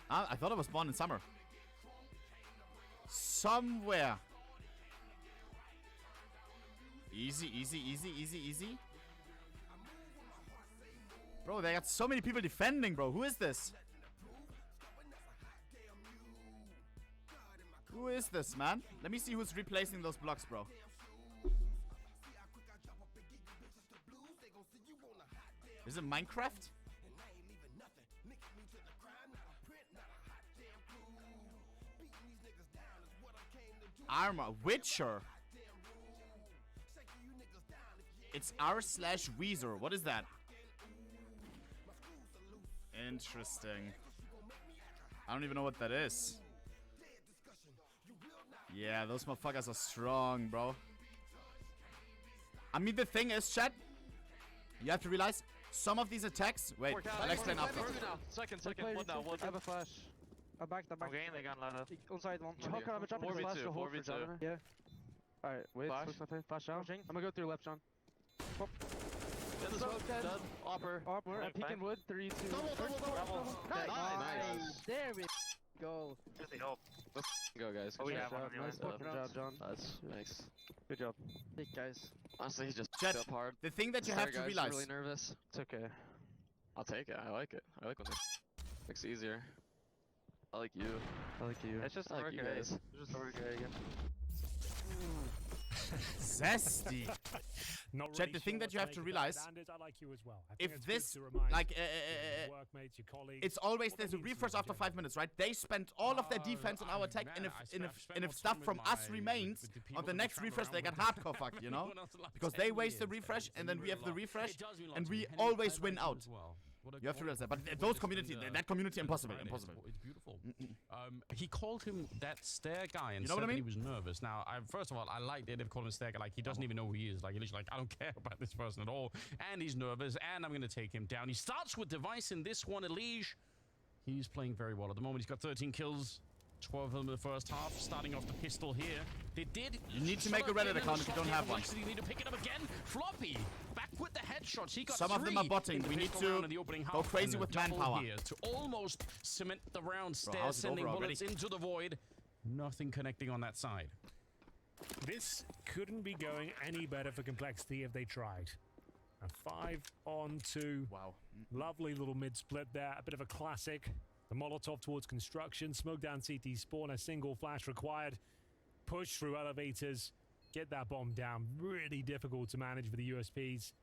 I thought I was born in summer. Somewhere. Easy. Bro, they got so many people defending, bro. Who is this? Who is this, man? Let me see who's replacing those blocks, bro. Is it Minecraft? Armor. Witcher. It's r/Weezer. What is that? Interesting. I don't even know what that is. Yeah, those motherfuckers are strong, bro. I mean, the thing is, chat, you have to realize some of these attacks... Wait, I'll explain after. Second, one now. I have a flash. I'm back. Okay, they got ladder. On side one. How can I drop a flash to hold for John? Yeah. Alright, wait. Flash down. I'm gonna go through left, John. Pop. Dead. Upper. I'm peeking wood. 3, 2, 1. Nice. There we go. Go, guys. Good job. Nice job, John. That's nice. Good job. Big guys. Honestly, he just Chat, up hard. the thing that you have to Guys, realize... I'm really nervous. It's okay. I'll take it. I like it. I like when it makes it easier. I like you. I like you. It's just like you guys. It's just again. Zesty. Not Chat, really the thing sure that what you have make to of realize, standards. I like you as well. I think if it's good this, to remind like, your workmates, your colleagues, it's always what there's they a mean to refresh you after in 5 minutes, right? They spent all of their defense on our attack, and if stuff from us remains, on the next refresh they got hardcore fucked, you know? Because they waste the refresh, and then we have the refresh, and we always win out. You have to realize that. But those community, that community, impossible. It's beautiful. He called him that stair guy and You know said what I mean? that he was nervous. Now, first of all, I like that they've called him stair guy. Like, he doesn't even know who he is. Like, he's like, I don't care about this person at all. And he's nervous, and I'm going to take him down. He starts with Device in this one, Elige. He's playing very well at the moment. He's got 13 kills. 12 of them in the first half, starting off the pistol here. They did. You need to make a Reddit account if you don't have one. You need to pick it up again. Floppy, back with the headshots. He got Some of them are botting. We need to go crazy with manpower here to almost cement the round. Bro, Stairs how's it sending over bullets already? into the void. Nothing connecting on that side. This couldn't be going any better for Complexity if they tried. A 5-on-2. Wow. Lovely little mid-split there. A bit of a classic. The Molotov towards construction. Smoke down CT spawn. A single flash required. Push through elevators. Get that bomb down. Really difficult to manage for the USPs.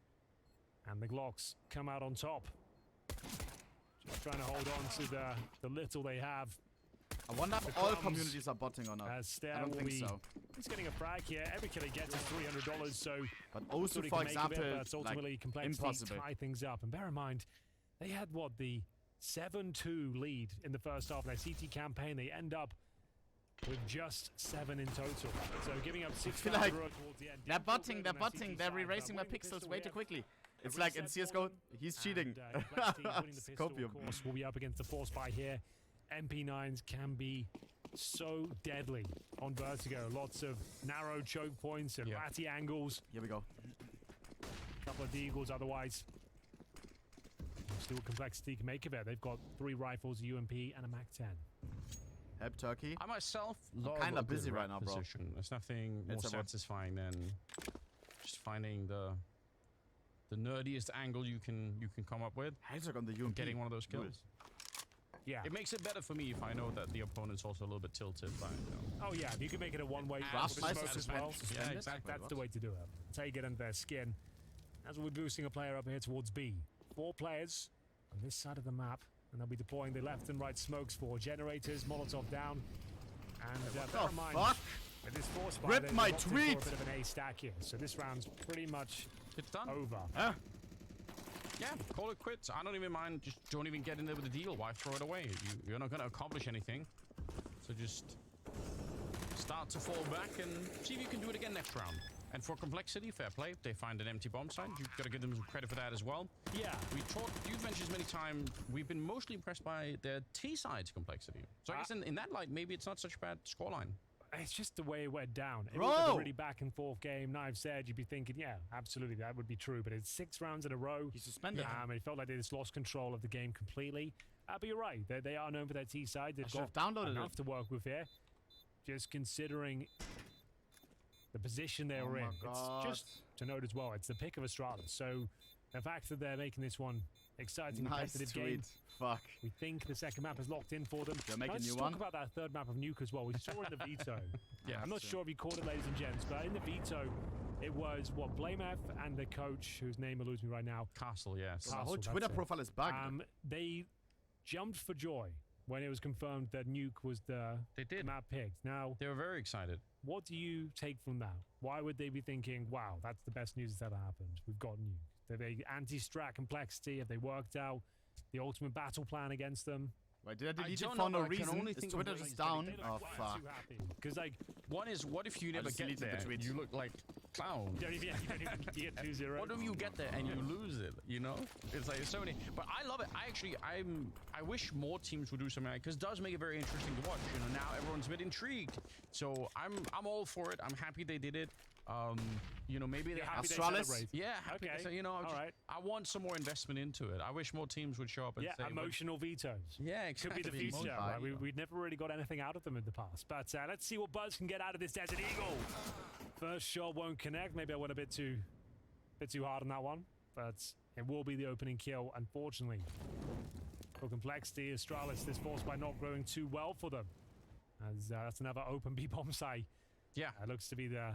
And the Glocks come out on top. Just trying to hold on to the little they have. I wonder if all communities are botting or not. As Stair I don't will think be, so. He's getting a frag here. Every kill he gets is $300, so... But also, thought he for could make a bit, example, but ultimately like, Complexity impossible. tie things up. And bear in mind, they had, what, the 7-2 lead in the first half of their CT campaign. They end up with just 7 in total. So giving up 6 feel like towards the end. they're Didn't feel botting, good they're on their CT botting, they're side, but erasing my winning the pixels pistol way here. too quickly. It's A like in reset CSGO, ball, he's cheating. and, Complexity winning the pistol, Scopium. of course, will be up against the force buy here. MP9s can be so deadly on Vertigo. Lots of narrow choke points and ratty angles. Here we go. A couple of deagles otherwise. Still Complexity can make of it. They've got 3 rifles, a UMP, and a MAC-10. Help Turkey. I myself love kinda a good busy right rep now, bro. position. There's nothing more It's a what? satisfying than just finding the nerdiest angle you can come up with. Headshot on the UMP. Getting one of those kills. Yeah. It makes it better for me if I know that the opponent's also a little bit tilted by, Oh yeah, you can make it a one-way Draft smoke Meister as well. suspended. Yeah, exactly. That's the way to do it. Take it under their skin. as we'll be boosting a player up here towards B. 4 players on this side of the map, and they'll be deploying the left and right smokes for generators, Molotov down. And bear in mind, with this force fire, Rip my tweet! For a bit of an A stack here, so this round's pretty much It's done. over. Huh? Yeah, call it quits. I don't even mind. Just don't even get in there with the deal. Why throw it away? You're not going to accomplish anything. So just start to fall back and see if you can do it again next round. And for Complexity, fair play. They find an empty bomb site. You've got to give them some credit for that as well. Yeah. You've mentioned many times, we've been mostly impressed by their T-side's Complexity. So I guess in that light, maybe it's not such a bad scoreline. It's just the way it went down. It Bro! was like a really back and forth game. Knives said, you'd be thinking, yeah, absolutely, that would be true. But it's 6 rounds in a row. He's suspended. It felt like they just lost control of the game completely. But you're right. They are known for their T side. They've got downloaded enough to work with here. Just considering the position they were in. It's just to note as well, it's the pick of Astralis. So the fact that they're making this one exciting, Nice competitive tweet. game. Fuck. We think the second map is locked in for them. They'll make a Let's new talk one. about that third map of Nuke as well. We saw in the veto. Yeah, I'm not sure if you caught it, ladies and gents, but in the veto, it was what Blamef and the coach, whose name eludes me right now. Castle, yes. The whole Castle, Twitter that's it. profile is bugged. They jumped for joy when it was confirmed that Nuke was the They did. map picked. Now, They were very excited. what do you take from that? Why would they be thinking, wow, that's the best news that's ever happened? We've got Nuke. Are they anti-strat Complexity? Have they worked out the ultimate battle plan against them? Wait, did I delete it don't for know, no but I can reason? only Is think of Twitter ways just that down? they They Oh, look way fuck. too happy. Because, like, One is, what if you never just get deleted the there? tweet. You look like clown. you don't even you get 2-0. What if you get there and you lose it? You know, it's like so many. But I love it. I wish more teams would do something like, because it does make it very interesting to watch. You know, now everyone's a bit intrigued. So I'm all for it. I'm happy they did it. You know, maybe they You're have happy they Astralis? celebrate. Yeah, happy. Okay. So, you know, All right. I want some more investment into it. I wish more teams would show up and Yeah, say, emotional vetoes. yeah, Could exactly. be the future. Emotional Right? veto. We'd never really got anything out of them in the past. But let's see what Buzz can get out of this Desert Eagle. First shot won't connect. Maybe I went a bit too hard on that one. But it will be the opening kill, unfortunately. For Complexity, Astralis, this force by not growing too well for them. As that's another open B bomb site. Yeah, It looks to be the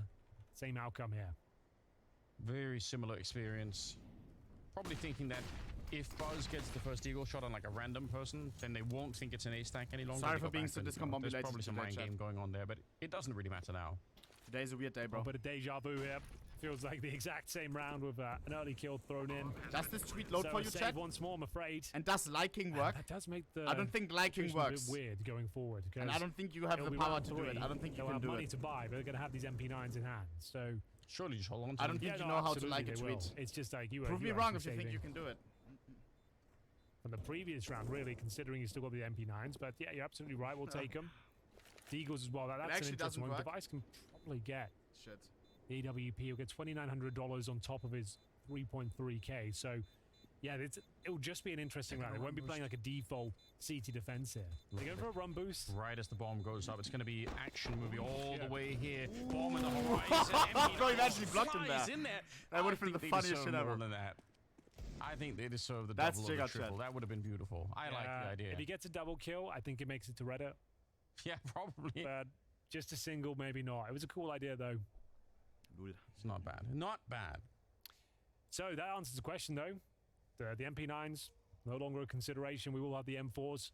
same outcome here. very similar experience. Probably thinking that if Buzz gets the first eagle shot on like a random person, then they won't think it's an A stack any longer. Sorry They for go being back so and, you know, discombobulated There's probably some today, mind chat. game going on there, but it doesn't really matter now. Today's a weird day, bro. But a deja vu here. Feels like the exact same round with an early kill thrown in. Does this tweet load So for a you, save chat? once more, I'm afraid. And does liking work? That does make the I don't think liking situation a bit works. weird going forward. And I don't think you have it'll the be power round to do three, it. I don't think you they'll can have do money it. to buy, but they're going to have these MP9s in hand. So Surely just hold on to I don't them. think yeah, you no, know how to absolutely like a they tweet. will. It's just like you Prove me you wrong actually if you think saving you can do it. from the previous round, really, considering you still got the MP9s. But yeah, you're absolutely right. We'll take them. The Eagles as well. That's an actually interesting doesn't one. work. Device can probably get Shit. the AWP. He'll get $2,900 on top of his 3.3k. So yeah, it'll just be an interesting round. They won't be playing like a default CT defense here. They're going for a run boost. Right as the bomb goes up, it's going to be action movie all Yeah. the way here. Bomb in the horizon. Bro, you actually blocked him flies there. in there. That would've I been think the they funniest deserve shit more ever. than that. I think they deserve the That's double or the Jigga triple. chat. That would have been beautiful. I like the idea. If he gets a double kill, I think it makes it to Reddit. Yeah, probably. But just a single, maybe not. It was a cool idea, though. It's not bad. Not bad. So that answers the question, though. The MP9s, no longer a consideration. We will have the M4s.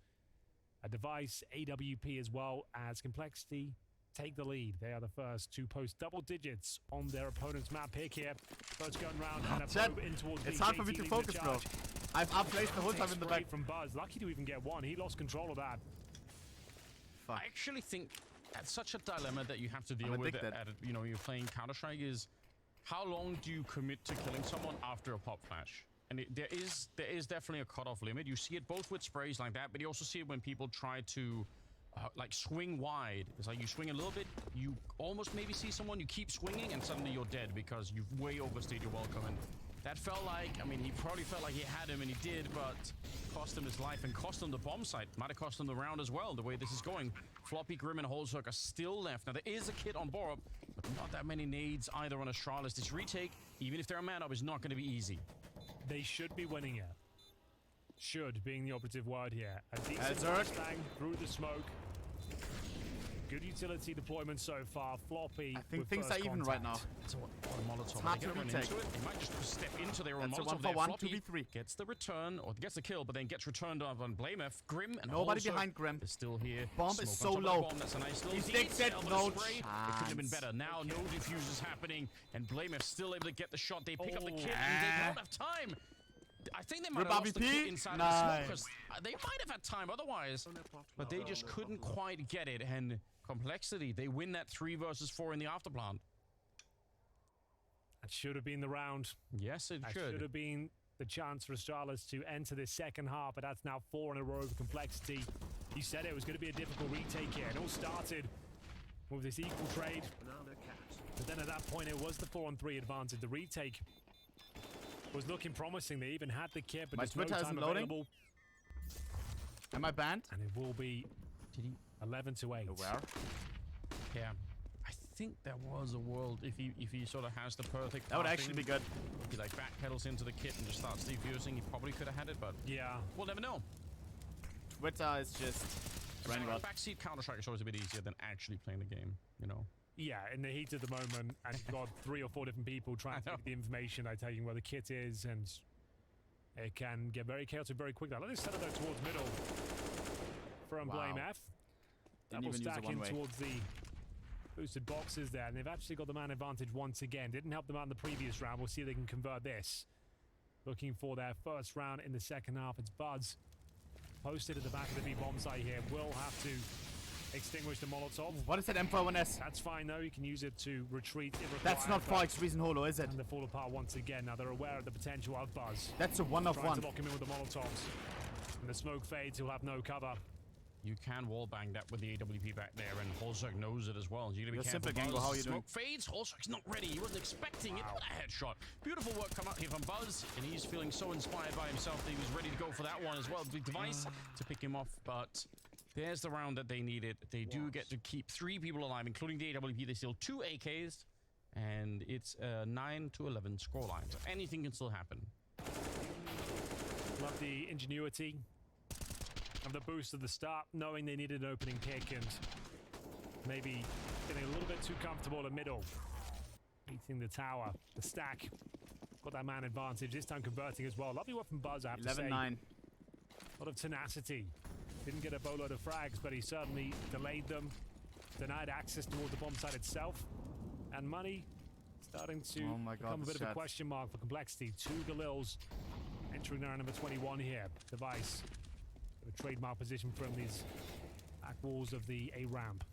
A device, AWP as well as Complexity take the lead. They are the first to post double digits on their opponent's map pick here. First gun round and a Chat, probe in towards it's B. hard for me JT to leading the focus, bro. charge. I've outplaced the whole time in the back. Straight from Buzz. Lucky to even get one. He lost control of that. Fuck. I actually think that's such a dilemma that you have to deal I'm with addicted. you're playing Counter-Strike is how long do you commit to killing someone after a pop flash? And there is definitely a cutoff limit. You see it both with sprays like that, but you also see it when people try to like swing wide. It's like you swing a little bit, you almost maybe see someone, you keep swinging, and suddenly you're dead because you've way overstayed your welcome. And that felt like, I mean, he probably felt like he had him, and he did, but cost him his life and cost him the bomb site. Might have cost him the round as well, the way this is going. Floppy, Grim, and Holzhoek are still left. Now, there is a kit on Borup, but not that many nades either on Astralis. This retake, even if they're a man-up, is not going to be easy. They should be winning it. Should being the operative word here. A decent Zerg. bang through the smoke. Good utility deployment so far. Floppy. I think with things are first even contact. right now. It's a Molotov. hard They to get run retake. into it. They might just step into their own That's a Molotov 1-for-1, there. Floppy 2v3. gets the return, or gets the kill, but then gets returned off on Blamef. Grim and Nobody Holzer behind Grim. is still here. Bomb Smoke is on so top of the low. bomb. That's a nice little He's fixed detail, it. but a No spray, it couldn't have been chance. better. Now no defuse is happening, and Blamef still able to get the shot. They pick up the Oh. kit, and they don't have time. I think they might Rip have lost the RVP? kit inside of the smoke, Nice. 'cause they might have had time otherwise, but they just couldn't quite get it. And Complexity, they win that 3 versus 4 in the afterplant. That should have been the round. Yes, it That should. should have been the chance for Astralis to enter this second half, but that's now 4 in a row of Complexity. You said it was going to be a difficult retake here. It all started with this equal trade, Banana cat. but then at that point it was the 4-on-3 advantage. The retake was looking promising. They even had the kit, but My there's no Twitter time isn't loading. available. Am I banned? And it will be Did he? 11-8. Where? Yeah. I think there was a world if he sort of has the perfect. That would pathing, actually be good. If he like backpedals into the kit and just starts defusing, he probably could have had it, but Yeah. we'll never know. Twitter is just brain rot. Backseat Counter-Strike is always a bit easier than actually playing the game, you know. Yeah, in the heat of the moment, and you've got 3 or 4 different people trying to get the information. I tell you where the kit is, and it can get very chaotic very quickly. Let us set it out towards middle from Wow. Blame F. Didn't Double even use it stack one in way. towards the boosted boxes there, and they've actually got the man advantage once again. Didn't help them out in the previous round. We'll see if they can convert this. Looking for their first round in the second half. It's Buzz posted at the back of the B bomb site here. Will have to extinguish the Molotov. What is that M4-1S? That's fine though. You can use it to retreat if required. That's not but- Fox Reason Holo, is it? And they fall apart once again. Now they're aware of the potential of Buzz. That's a 1 of Trying 1. to lock him in with the Molotovs. And the smoke fades, he'll have no cover. You can wallbang that with the AWP back there, and Holzerk knows it as well. You gotta be You're careful. simple, Gango. Buzz. How are you Smoke fades. Holzerk's not ready. He wasn't expecting it. What a headshot. Beautiful work come out here from Buzz, and he's feeling so inspired by himself that he was ready to go for that one as well. Big device to pick him off, but there's the round that they needed. They do get to keep 3 people alive, including the AWP. They steal 2 AKs, and it's a 9-11 scoreline. So anything can still happen. Love the ingenuity of the boost at the start, knowing they needed an opening kick and maybe getting a little bit too comfortable in middle. Beating the tower, the stack. Got that man advantage, this time converting as well. Lovely work from Buzz, I have to say. 11-9. A lot of tenacity. Didn't get a boatload of frags, but he certainly delayed them. Denied access towards the bomb site itself. And money starting to Oh my God, become a bit of a chat. question mark for Complexity. 2 Galils entering round number 21 here. Device. A trademark position from these back walls of the A ramp.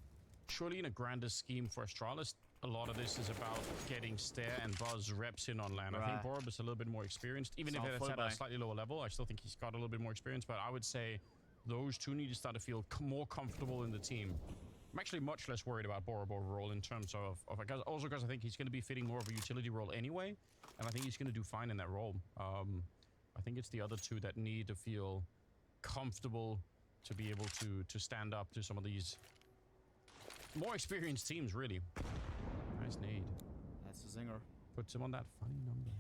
Surely in a grander scheme for Astralis, a lot of this is about getting Stare and Buzz reps in on land. I think Right. Borb is a little bit more experienced. Even if Sound it's full at by. a slightly lower level, I still think he's got a little bit more experience. But I would say those two need to start to feel more comfortable in the team. I'm actually much less worried about Borb overall in terms of also because I think he's going to be fitting more of a utility role anyway. And I think he's going to do fine in that role. I think it's the other two that need to feel comfortable to be able to stand up to some of these more experienced teams, really. Nice nade. That's a zinger. Puts him on that funny number.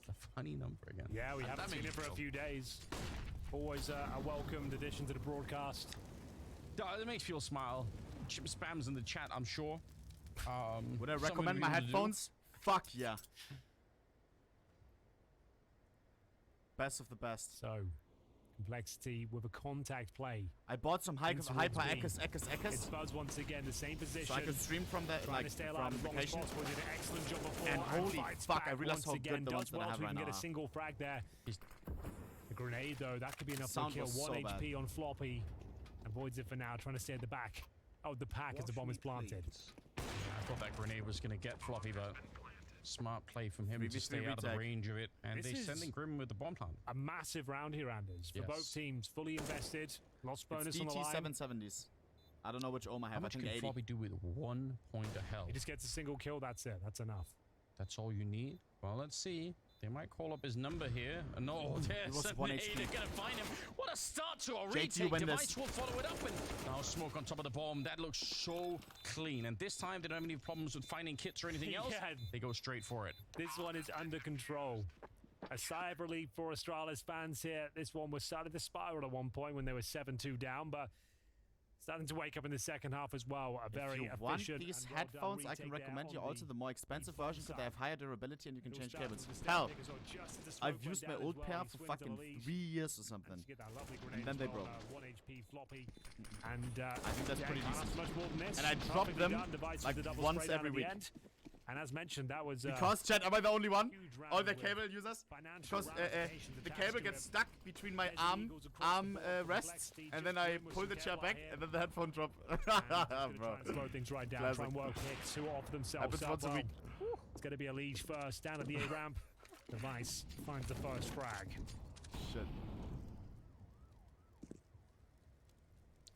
It's a funny number again. Yeah, we And haven't that seen makes it for a me few days. Always a welcomed addition to the broadcast. It makes me feel smile. Chip spams in the chat, I'm sure. Would I something recommend we my need to do. headphones? Fuck yeah. Best of the best. So, Complexity with a contact play. I bought some In towards hyper B. Ekkas. It's Buzz once again, the same position. So I can stream from the Trying to stay alive as long as vacation. possible. Did an excellent job before. And holy fights fuck, I back realized once how good again. the Does ones that I well have to right even get now a are. single frag there. The grenade though, that could be enough for a Sound kill. was 1 so HP on Floppy. Avoids it for now, trying to stay at the back. Oh, the pack as the bomb is planted. I thought that grenade was going to get Floppy, but smart play from him to 3v3 stay out of the retake. range of it. And This they're is- sending Grim with the bomb plant. A massive round here, Anders. For Yes. both teams, fully invested. Lost bonus It's on the DT line. 770s. I don't know which ohm I How have. I much think can 80. Floppy do with 1 point of health? He just gets a single kill, that's it. That's enough. That's all you need? Well, let's see. They might call up his number here. No, there's was an 1 aid. HP. They're going to find him. What a start to a JT retake. win Device this. will follow it up. And now smoke on top of the bomb. That looks so clean. And this time, they don't have any problems with finding kits or anything else. Yeah. They go straight for it. This one is under control. A sigh of relief for Astralis fans here. This one was starting to spiral at one point when they were 7-2 down, but Starting to wake up in the second half as well. A very If you want efficient these and well-done headphones, I retake can there recommend on you also the more expensive B-bomb versions, so they have side. higher durability and you can It'll change start cables. with the Hell, stab because just as the smoke I've went used my down as old well, pair he for swings fucking the lead. 3 years or And something. to get that lovely And grenade then as they well, broke. 1 HP floppy. And I think that's pretty can't ask decent. much more than this. And I dropped Perfectly them done. Device with like the double once spray down every at the week. end. And as mentioned, that was Because, chat, am I the only one? huge All round the with cable users? financial Because ramifications the attached cable to gets it. stuck between my There's the arm Eagles across the board, rests, complexity, and then just I doing with pull some the chair Kevlar back, here. and then the headphone drop. And he's gonna try Bro. and slow things right down, Classic. try and work hits to offer themselves Happens up. once a Well, week. it's going to be a lead first, down at the A ramp. Device finds the first frag. Shit.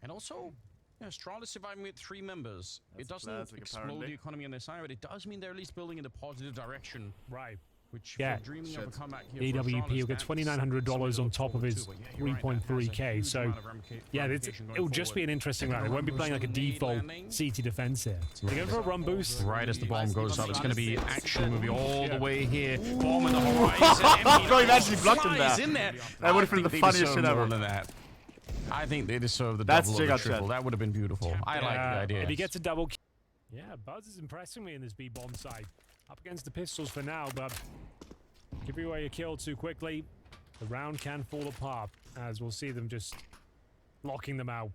And also, yeah, Astralis surviving with 3 members. That's it doesn't classic, explode apparently. the economy on their side, but it does mean they're at least building in a positive direction. Right. Which, Yeah. if you're dreaming of a Shit. comeback here for AWP will Astralis, get that's $2,900 something on to top look of his forward to. But yeah, you're right, that has a 3.3k. huge So, amount of yeah, ramification going it'll just be an forward. interesting And round. the It won't be run playing like a boost, nade default landing. CT defense here. They're going for a run boost. Right as the bomb goes up, it's going to be Astralis action movie all Yeah. the way here. Bomb in the horizon. Bro, he actually blocked him flies there. in there. That would've I been the think they funniest deserve shit ever. more than that. I think they deserve the That's double or Jigga the triple. chat. That would have been beautiful. I like the idea. If he gets a double... Yeah, Buzz is impressing me in this B-bomb side. Up against the pistols for now, but giving away a kill too quickly, the round can fall apart, as we'll see them just locking them out.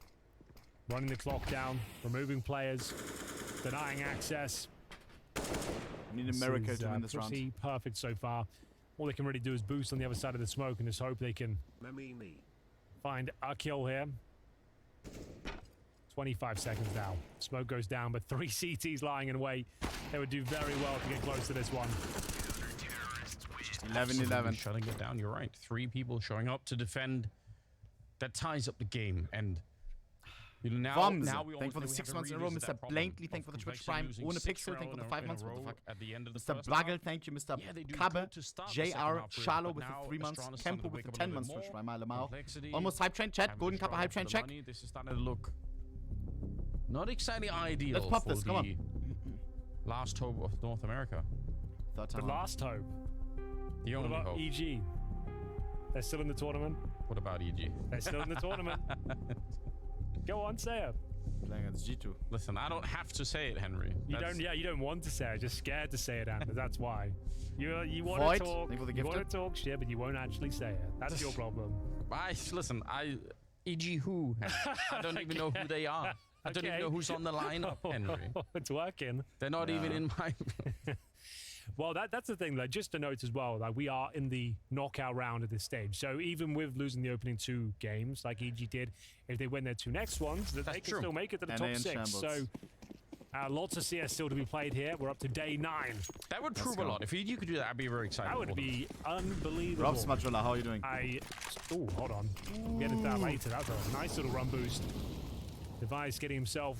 Running the clock down, removing players, denying access. We need a miracle This is, to win this round. pretty perfect so far. All they can really do is boost on the other side of the smoke and just hope they can find a kill here. 25 seconds now. Smoke goes down, but 3 CTs lying in wait. They would do very well to get close to this one. 11-11. Shutting it down, you're right. 3 people showing up to defend. That ties up the game. And you know, Bombs. now we Thank for the almost 6 have months to in a row. revisit Mr. that problem Blankley, thank of for the Twitch Complexity Prime. losing Ohne 6 Pixel, in a thank for the row 5 in a months. What the row fuck? at the end of the Mr. first Blagel, half. thank you. Mr. Yeah, they do Kabbe, good to start the second JR, half, really, Shallow but with the now 3 months, Astralis starting Kempo to with wake the up a 10 little months, bit Twitch more. Prime, Lamau. Complexity, Almost hype train chat, having Golden to Kappa show hype up train for the check. money. This is starting to look not exactly ideal Let's pop for this, come on. the last hope of North America. Third The time. last hope. The What only about hope. EG? They're still in the tournament. What about EG? They're still in the tournament. Go on, say it. Playing against G2. Listen, I don't have to say it, Henry. You That's- don't. Yeah, you don't want to say it. Just scared to say it, Anders. That's why. You want Void, to talk. thank you for the You want gifted. to talk shit, but you won't actually say it. That's your problem. Listen, EG who? Henry? I don't even know who they are. I don't even Okay. know who's on the lineup, Henry. It's working. They're not even in my... Well, that's the thing. Like, just to note as well, like we are in the knockout round at this stage. So even with losing the opening 2 games, like EG did, if they win their 2 next ones, that they That's can true. still make it to the NA top in 6. shambles. So lots of CS still to be played here. We're up to day 9. That would prove a go. lot. If EG could do that, I'd be very excited. That would for them. be unbelievable. Rob Smatula, how are you doing? Oh, hold on. We'll get into that later. That's a nice little run boost. Device getting himself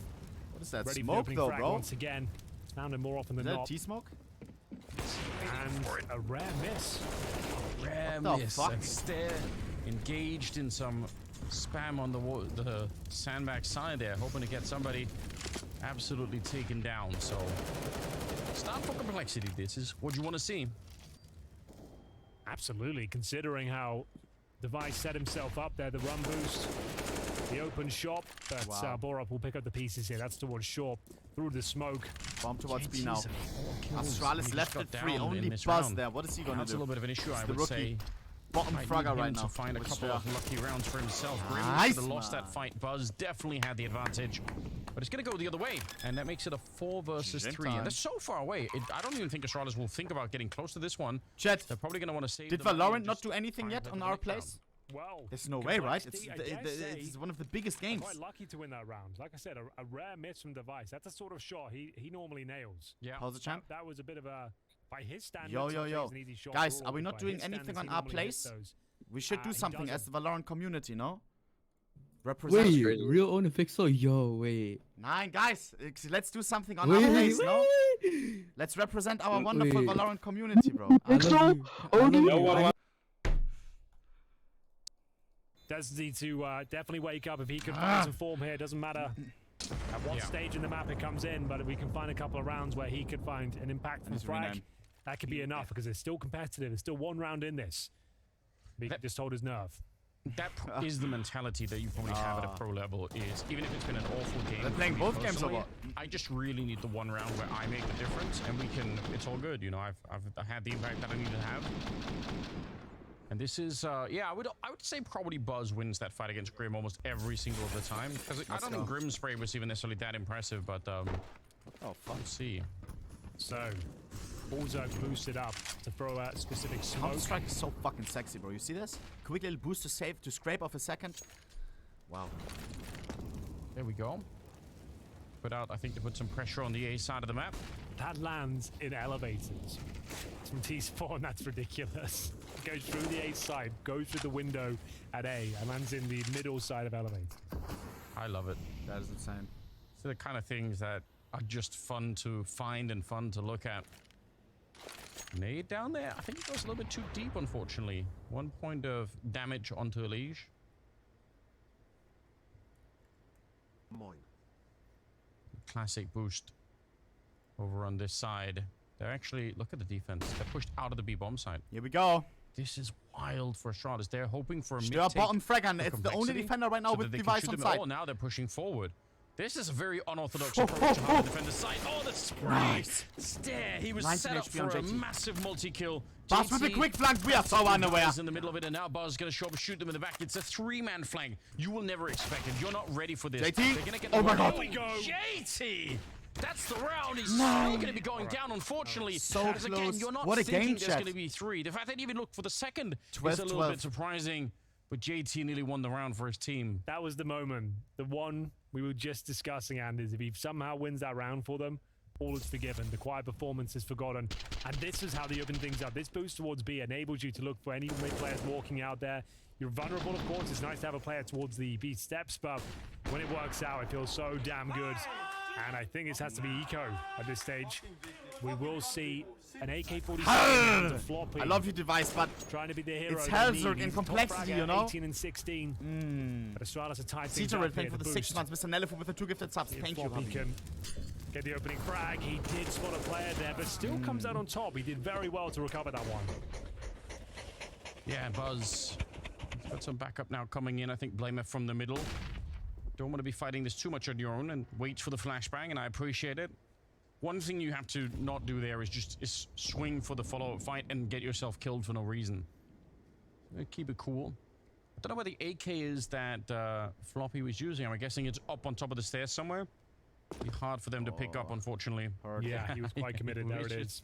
What is that ready for the smoke opening though, frag bro? once again. It's found him more often Is than that not. T-smoke? And a rare miss. Rare What the miss. fuck? And Stare engaged in some spam on the sandbag side there, hoping to get somebody absolutely taken down. So, start for Complexity. This is what you want to see. Absolutely, considering how Device set himself up there, the run boost, the open shot, but Wow. Borup will pick up the pieces here. That's towards short, through the smoke. Bomb towards B JT's now. 4 kills. Astralis He left just it got free. down in Only this Buzz round. there. What is he gonna That's do? a little bit of an issue, I the would rookie. say. Bottom Might fragger need him right now. to find a with couple Stare. of lucky rounds for himself. Grim Nice, should have lost that man. fight. Buzz definitely had the advantage, but it's going to go the other way, and that makes it a 4 versus Shit 3. time. And that's so far away. I don't even think Astralis will think about getting close to this one. Chat, They're probably going to want to save. did the money Valorant and not just do anything find yet a on better our next round. place? Well, There's no way, right? It's Complexity, I dare say, it's one of the biggest games. quite lucky to win that round. Like I said, a rare miss from Device. That's a sort of shot he normally nails. Yeah. How's the champ? That was a bit of a, by his standards, Yo, I'm yo, sure yo. it's an easy shot Guys, for are we all, not but by doing his anything standards, on he our normally hits place? those. We should do he something as doesn't. the Valorant community, no? Represent. Wait, real ohnepixel? Yo, wait. Nine, guys, let's do something on Wait, our place, no? wait. Let's represent our wonderful Wait. Valorant community, bro. I love you. I love you. Does need to definitely wake up if he can find some form here. Doesn't matter at what Yeah. stage in the map it comes in, but if we can find a couple of rounds where he could find an impactful Needs to frag, rename. that could be enough because it's still competitive. There's still 1 round in this. But he can just hold his nerve. is the mentality that you probably have at a pro level. Is even if it's been an awful game. They're playing both games or what? I just really need the one round where I make the difference, and we can. It's all good, you know. I've had the impact that I need to have. And this is, yeah, I would say probably Buzz wins that fight against Grim almost every single of the time. Because I don't think Grim's spray was even necessarily that impressive, but oh fuck. Let's see. So, Bullseye boosted up to throw out specific smoke. Counter-Strike is so fucking sexy, bro. You see this? Quick little boost to save, to scrape off a second. Wow. There we go. Put out, I think they put some pressure on the A side of the map. That lands in elevators. From T-spawn, that's ridiculous. It goes through the A side, goes through the window at A, and lands in the middle side of elevators. I love it. That is insane. It's the kind of things that are just fun to find and fun to look at. Nade down there. I think it goes a little bit too deep, unfortunately. 1 point of damage onto Elige. Moin. Classic boost over on this side. They're actually, look at the defense. They're pushed out of the B-bomb side. Here we go. This is wild for Astralis. They're hoping for a They're mid-take bottom frag, and it's the only complexity defender right now so with that they can device shoot on them. side. Oh, now they're pushing forward. This is a very unorthodox approach to how to defend the side. Oh, the spray! Nice. Stare. He was 19 set up HP on for a JT. massive multi-kill. Buzz with a quick flank. We are so unaware. Buzz in the middle of it, and now Buzz is going to show up and shoot them in the back. It's a 3-man flank. You will never expect it. You're not ready for this. JT. They're gonna get Oh my God. Here we go. JT. That's the round. He's still going to be going down, unfortunately. So Because again, close. you're not What a thinking game, there's chat. going to be 3. The fact that he even looked for the second is 12, a little 12. bit surprising. But JT nearly won the round for his team. That was the moment. The one we were just discussing, and is if he somehow wins that round for them, all is forgiven. The quiet performance is forgotten. And this is how they open things up. This boost towards B enables you to look for any mid players walking out there. You're vulnerable, of course. It's nice to have a player towards the B steps, but when it works out, it feels so damn good. And I think this has to be Eco at this stage. We will see an AK-47 to Floppy. I love your device, but Trying to be the hero. it's they Hellzerg need. in He's top complexity, fragger you at know? 18 and 16. But Astralis are tied things Ceterid, up thank here. for the The 6 boost. months. Mr. Nelefu with the 2 gifted subs. If Thank you, Floppy Happy. can get the opening frag. He did spot a player there, but still comes out on top. He did very well to recover that one. Yeah, Buzz. He's got some backup now coming in. I think Blamer from the middle. Don't want to be fighting this too much on your own and wait for the flashbang, and I appreciate it. One thing you have to not do there is swing for the follow-up fight and get yourself killed for no reason. Keep it cool. I don't know where the AK is that Floppy was using. I'm guessing it's up on top of the stairs somewhere. Be hard for them to pick up, unfortunately. Yeah, he was quite committed. There it is.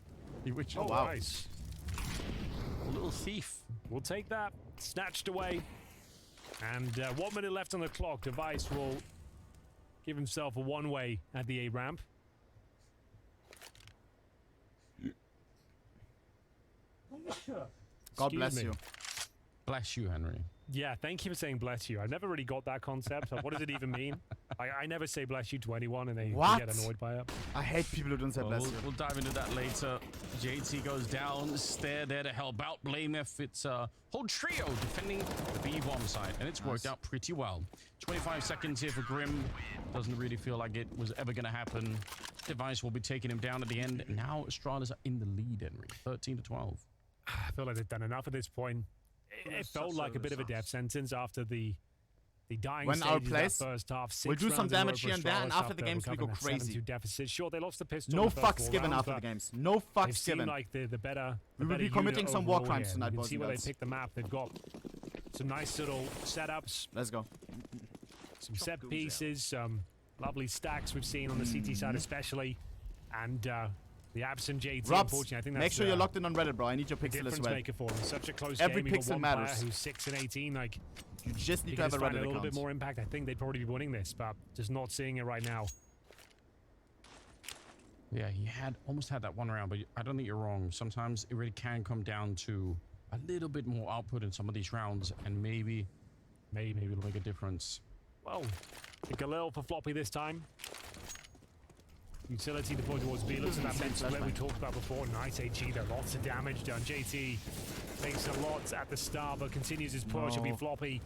Oh, wow. Nice. A little thief. We'll take that. Snatched away. And 1 minute left on the clock. Device will give himself a one-way at the A ramp. God Excuse bless me. you. Bless you, Henry. Yeah, thank you for saying bless you. I never really got that concept. What does it even mean? I never say bless you to anyone, and they What? get annoyed by it. I hate people who don't say bless you. We'll dive into that later. JT goes down. Stare there to help out. Blame if it's a whole trio defending the B-bomb side, and it's worked out pretty well. 25 seconds here for Grim. Doesn't really feel like it was ever going to happen. Device will be taking him down at the end. Now Astralis are in the lead, Henry. 13 to 12. I feel like they've done enough at this point. It felt like a bit of a death sentence after the dying When our stages of place, that first half. we'll do some rounds in a row damage for here and there, and Astralis after the games we go recovering that crazy. 7-2 deficit. Sure, they lost the pistol. No in the first fucks 4 given rounds, after but the games. No They've fucks seen given. like the better. We will better be committing unit some war overall crimes here. tonight, You can boys see and where they girls. pick the map. They've got some nice little setups, Let's go. some set pieces, some lovely stacks we've seen on the CT side especially, and the absent JT. Robs, Unfortunately, I think that's make sure you're locked in on Reddit, bro. I need your the pixel as difference well. maker for him. Such a close Every game. You've got pixel one matters. player who's 6 and 18. Like, You just need you to can have a just find Reddit a little account. bit more impact. I think they'd probably be winning this, but just not seeing it right now. Yeah, he almost had that one round, but I don't think you're wrong. Sometimes it really can come down to a little bit more output in some of these rounds, and maybe it'll make a difference. Well, the Galil for Floppy this time. Utility deployed towards B. Looks at that mental split we talked about before. Nice HE there. Lots of damage done. JT takes a lot at the start, but continues his push. It'll be Floppy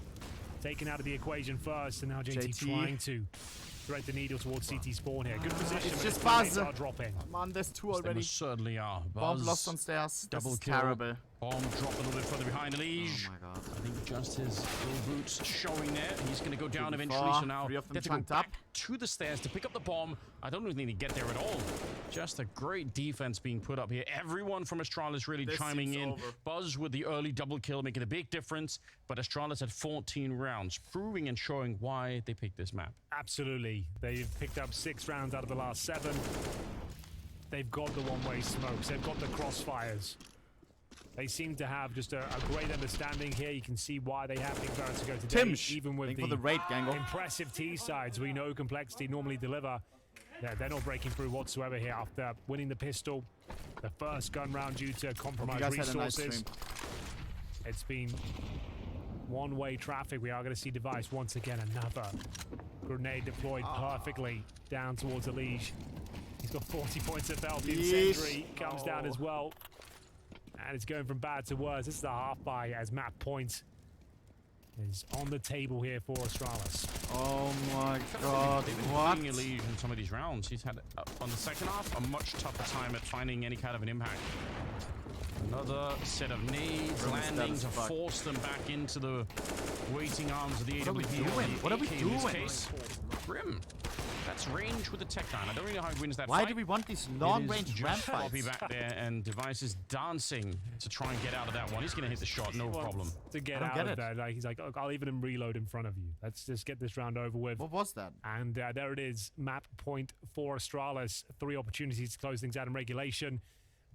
taken out of the equation first, and now JT trying to thread the needle towards CT spawn here. Good position. It's but just his teammates Buzz. are dropping. Come on, there's 2 They already. most certainly are. Bomb Buzz, lost on stairs. This double is kill. terrible. Bomb drop a little bit further behind Liege. Oh my god. I think just his little boots showing there. He's going to go down eventually. far. So now Three they of them have to go chunked up. back to the stairs to pick up the bomb. I don't really need to get there at all. Just a great defense being put up here. Everyone from Astralis really chiming in. over. Buzz with the early double kill making a big difference. But Astralis had 14 rounds, proving and showing why they picked this map. Absolutely. They've picked up 6 rounds out of the last 7. They've got the one-way smokes. They've got the crossfires. They seem to have just a great understanding here. You can see why they have picked Vertigo today. Timsh, Even with for the raid, Gango. impressive T sides we know Complexity normally deliver. They're not breaking through whatsoever here after winning the pistol. The first gun round due to compromised Hope you guys had a nice resources. stream. It's been one-way traffic. We are going to see Device once again. Another grenade deployed perfectly down towards Elige. He's got 40 points of health. The incendiary comes down as well. And it's going from bad to worse. This is a half buy as map point is on the table here for Astralis. Oh my god, They've been what? beating Elige in some of these rounds. He's had, on the second half, a much tougher time at finding any kind of an impact. Another set of nades landing to force them back into the waiting arms of the AWP. What are we In this doing? case, Grim. That's range with the Tech 9. I don't really know how he wins that Why fight. do we want these long-range ramp Floppy fights? back there, and Device is dancing to try and get out of that one. He's going to hit the shot, no problem. To get out of that, like, he's like, "Look, I'll even reload in front of you. Let's just get this round over with." What was that? And there it is, map point for Astralis. 3 opportunities to close things out in regulation.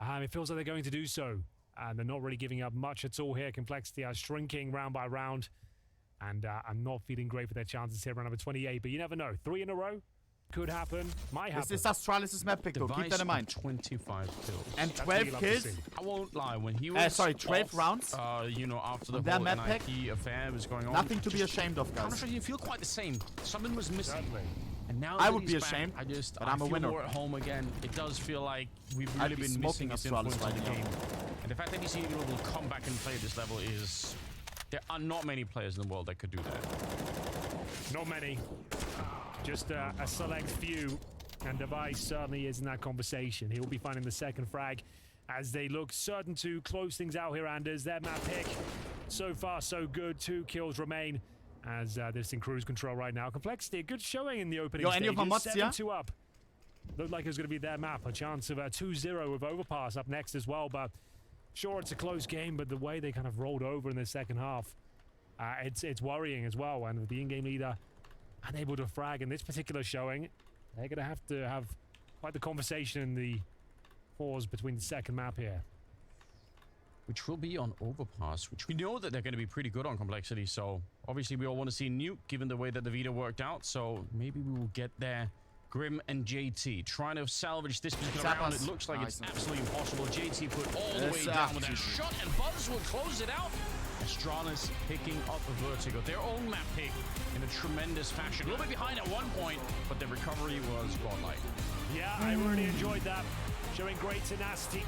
It feels like they're going to do so. And they're not really giving up much at all here. Complexity are shrinking round by round. And I'm not feeling great for their chances here, round number 28. But you never know. 3 in a row could happen, might happen. This is Astralis' map pick, though. Keep that in mind. 25 kills. And That's what you 12 love to kills. see. I won't lie, when he was 12 rounds. You know, after the On that whole map pick, NIP affair was going on. Nothing to be ashamed of, I'm not guys. sure you feel quite the same. Something was missing. Certainly. And now I that would he's be back, ashamed, but I I'm a feel winner. more at home again. It does feel like we've I'd really be been smoking missing his Astralis influence right in the now. game. And the fact that he's able to come back and play at this level is... There are not many players in the world that could do that. Not many. Just a select few. And Device certainly is in that conversation. He will be finding the second frag as they look certain to close things out here, Anders. Their map pick. So far, so good. 2 kills remain as this in cruise control right now. Complexity, a good showing in the opening Any of stages. our mods, yeah? 7-2 up. Looked like it was going to be their map. A chance of a 2-0 with Overpass up next as well. But sure, it's a close game, but the way they kind of rolled over in the second half, it's worrying as well. And the in-game leader unable to frag in this particular showing, they're going to have quite the conversation in the pause between the second map here. Which will be on Overpass, which we know that they're going to be pretty good on Complexity. So obviously we all want to see Nuke, given the way that the Vita worked out. So maybe we will get there. Grim and JT trying to salvage this particular round. It looks like it's absolutely impossible. JT put all the way down with that shot, and Buzz will close it out. Astralis picking up a Vertigo, their own map pick in a tremendous fashion. A little bit behind at one point, but the recovery was godlike. Yeah, I really enjoyed that. Showing great tenacity.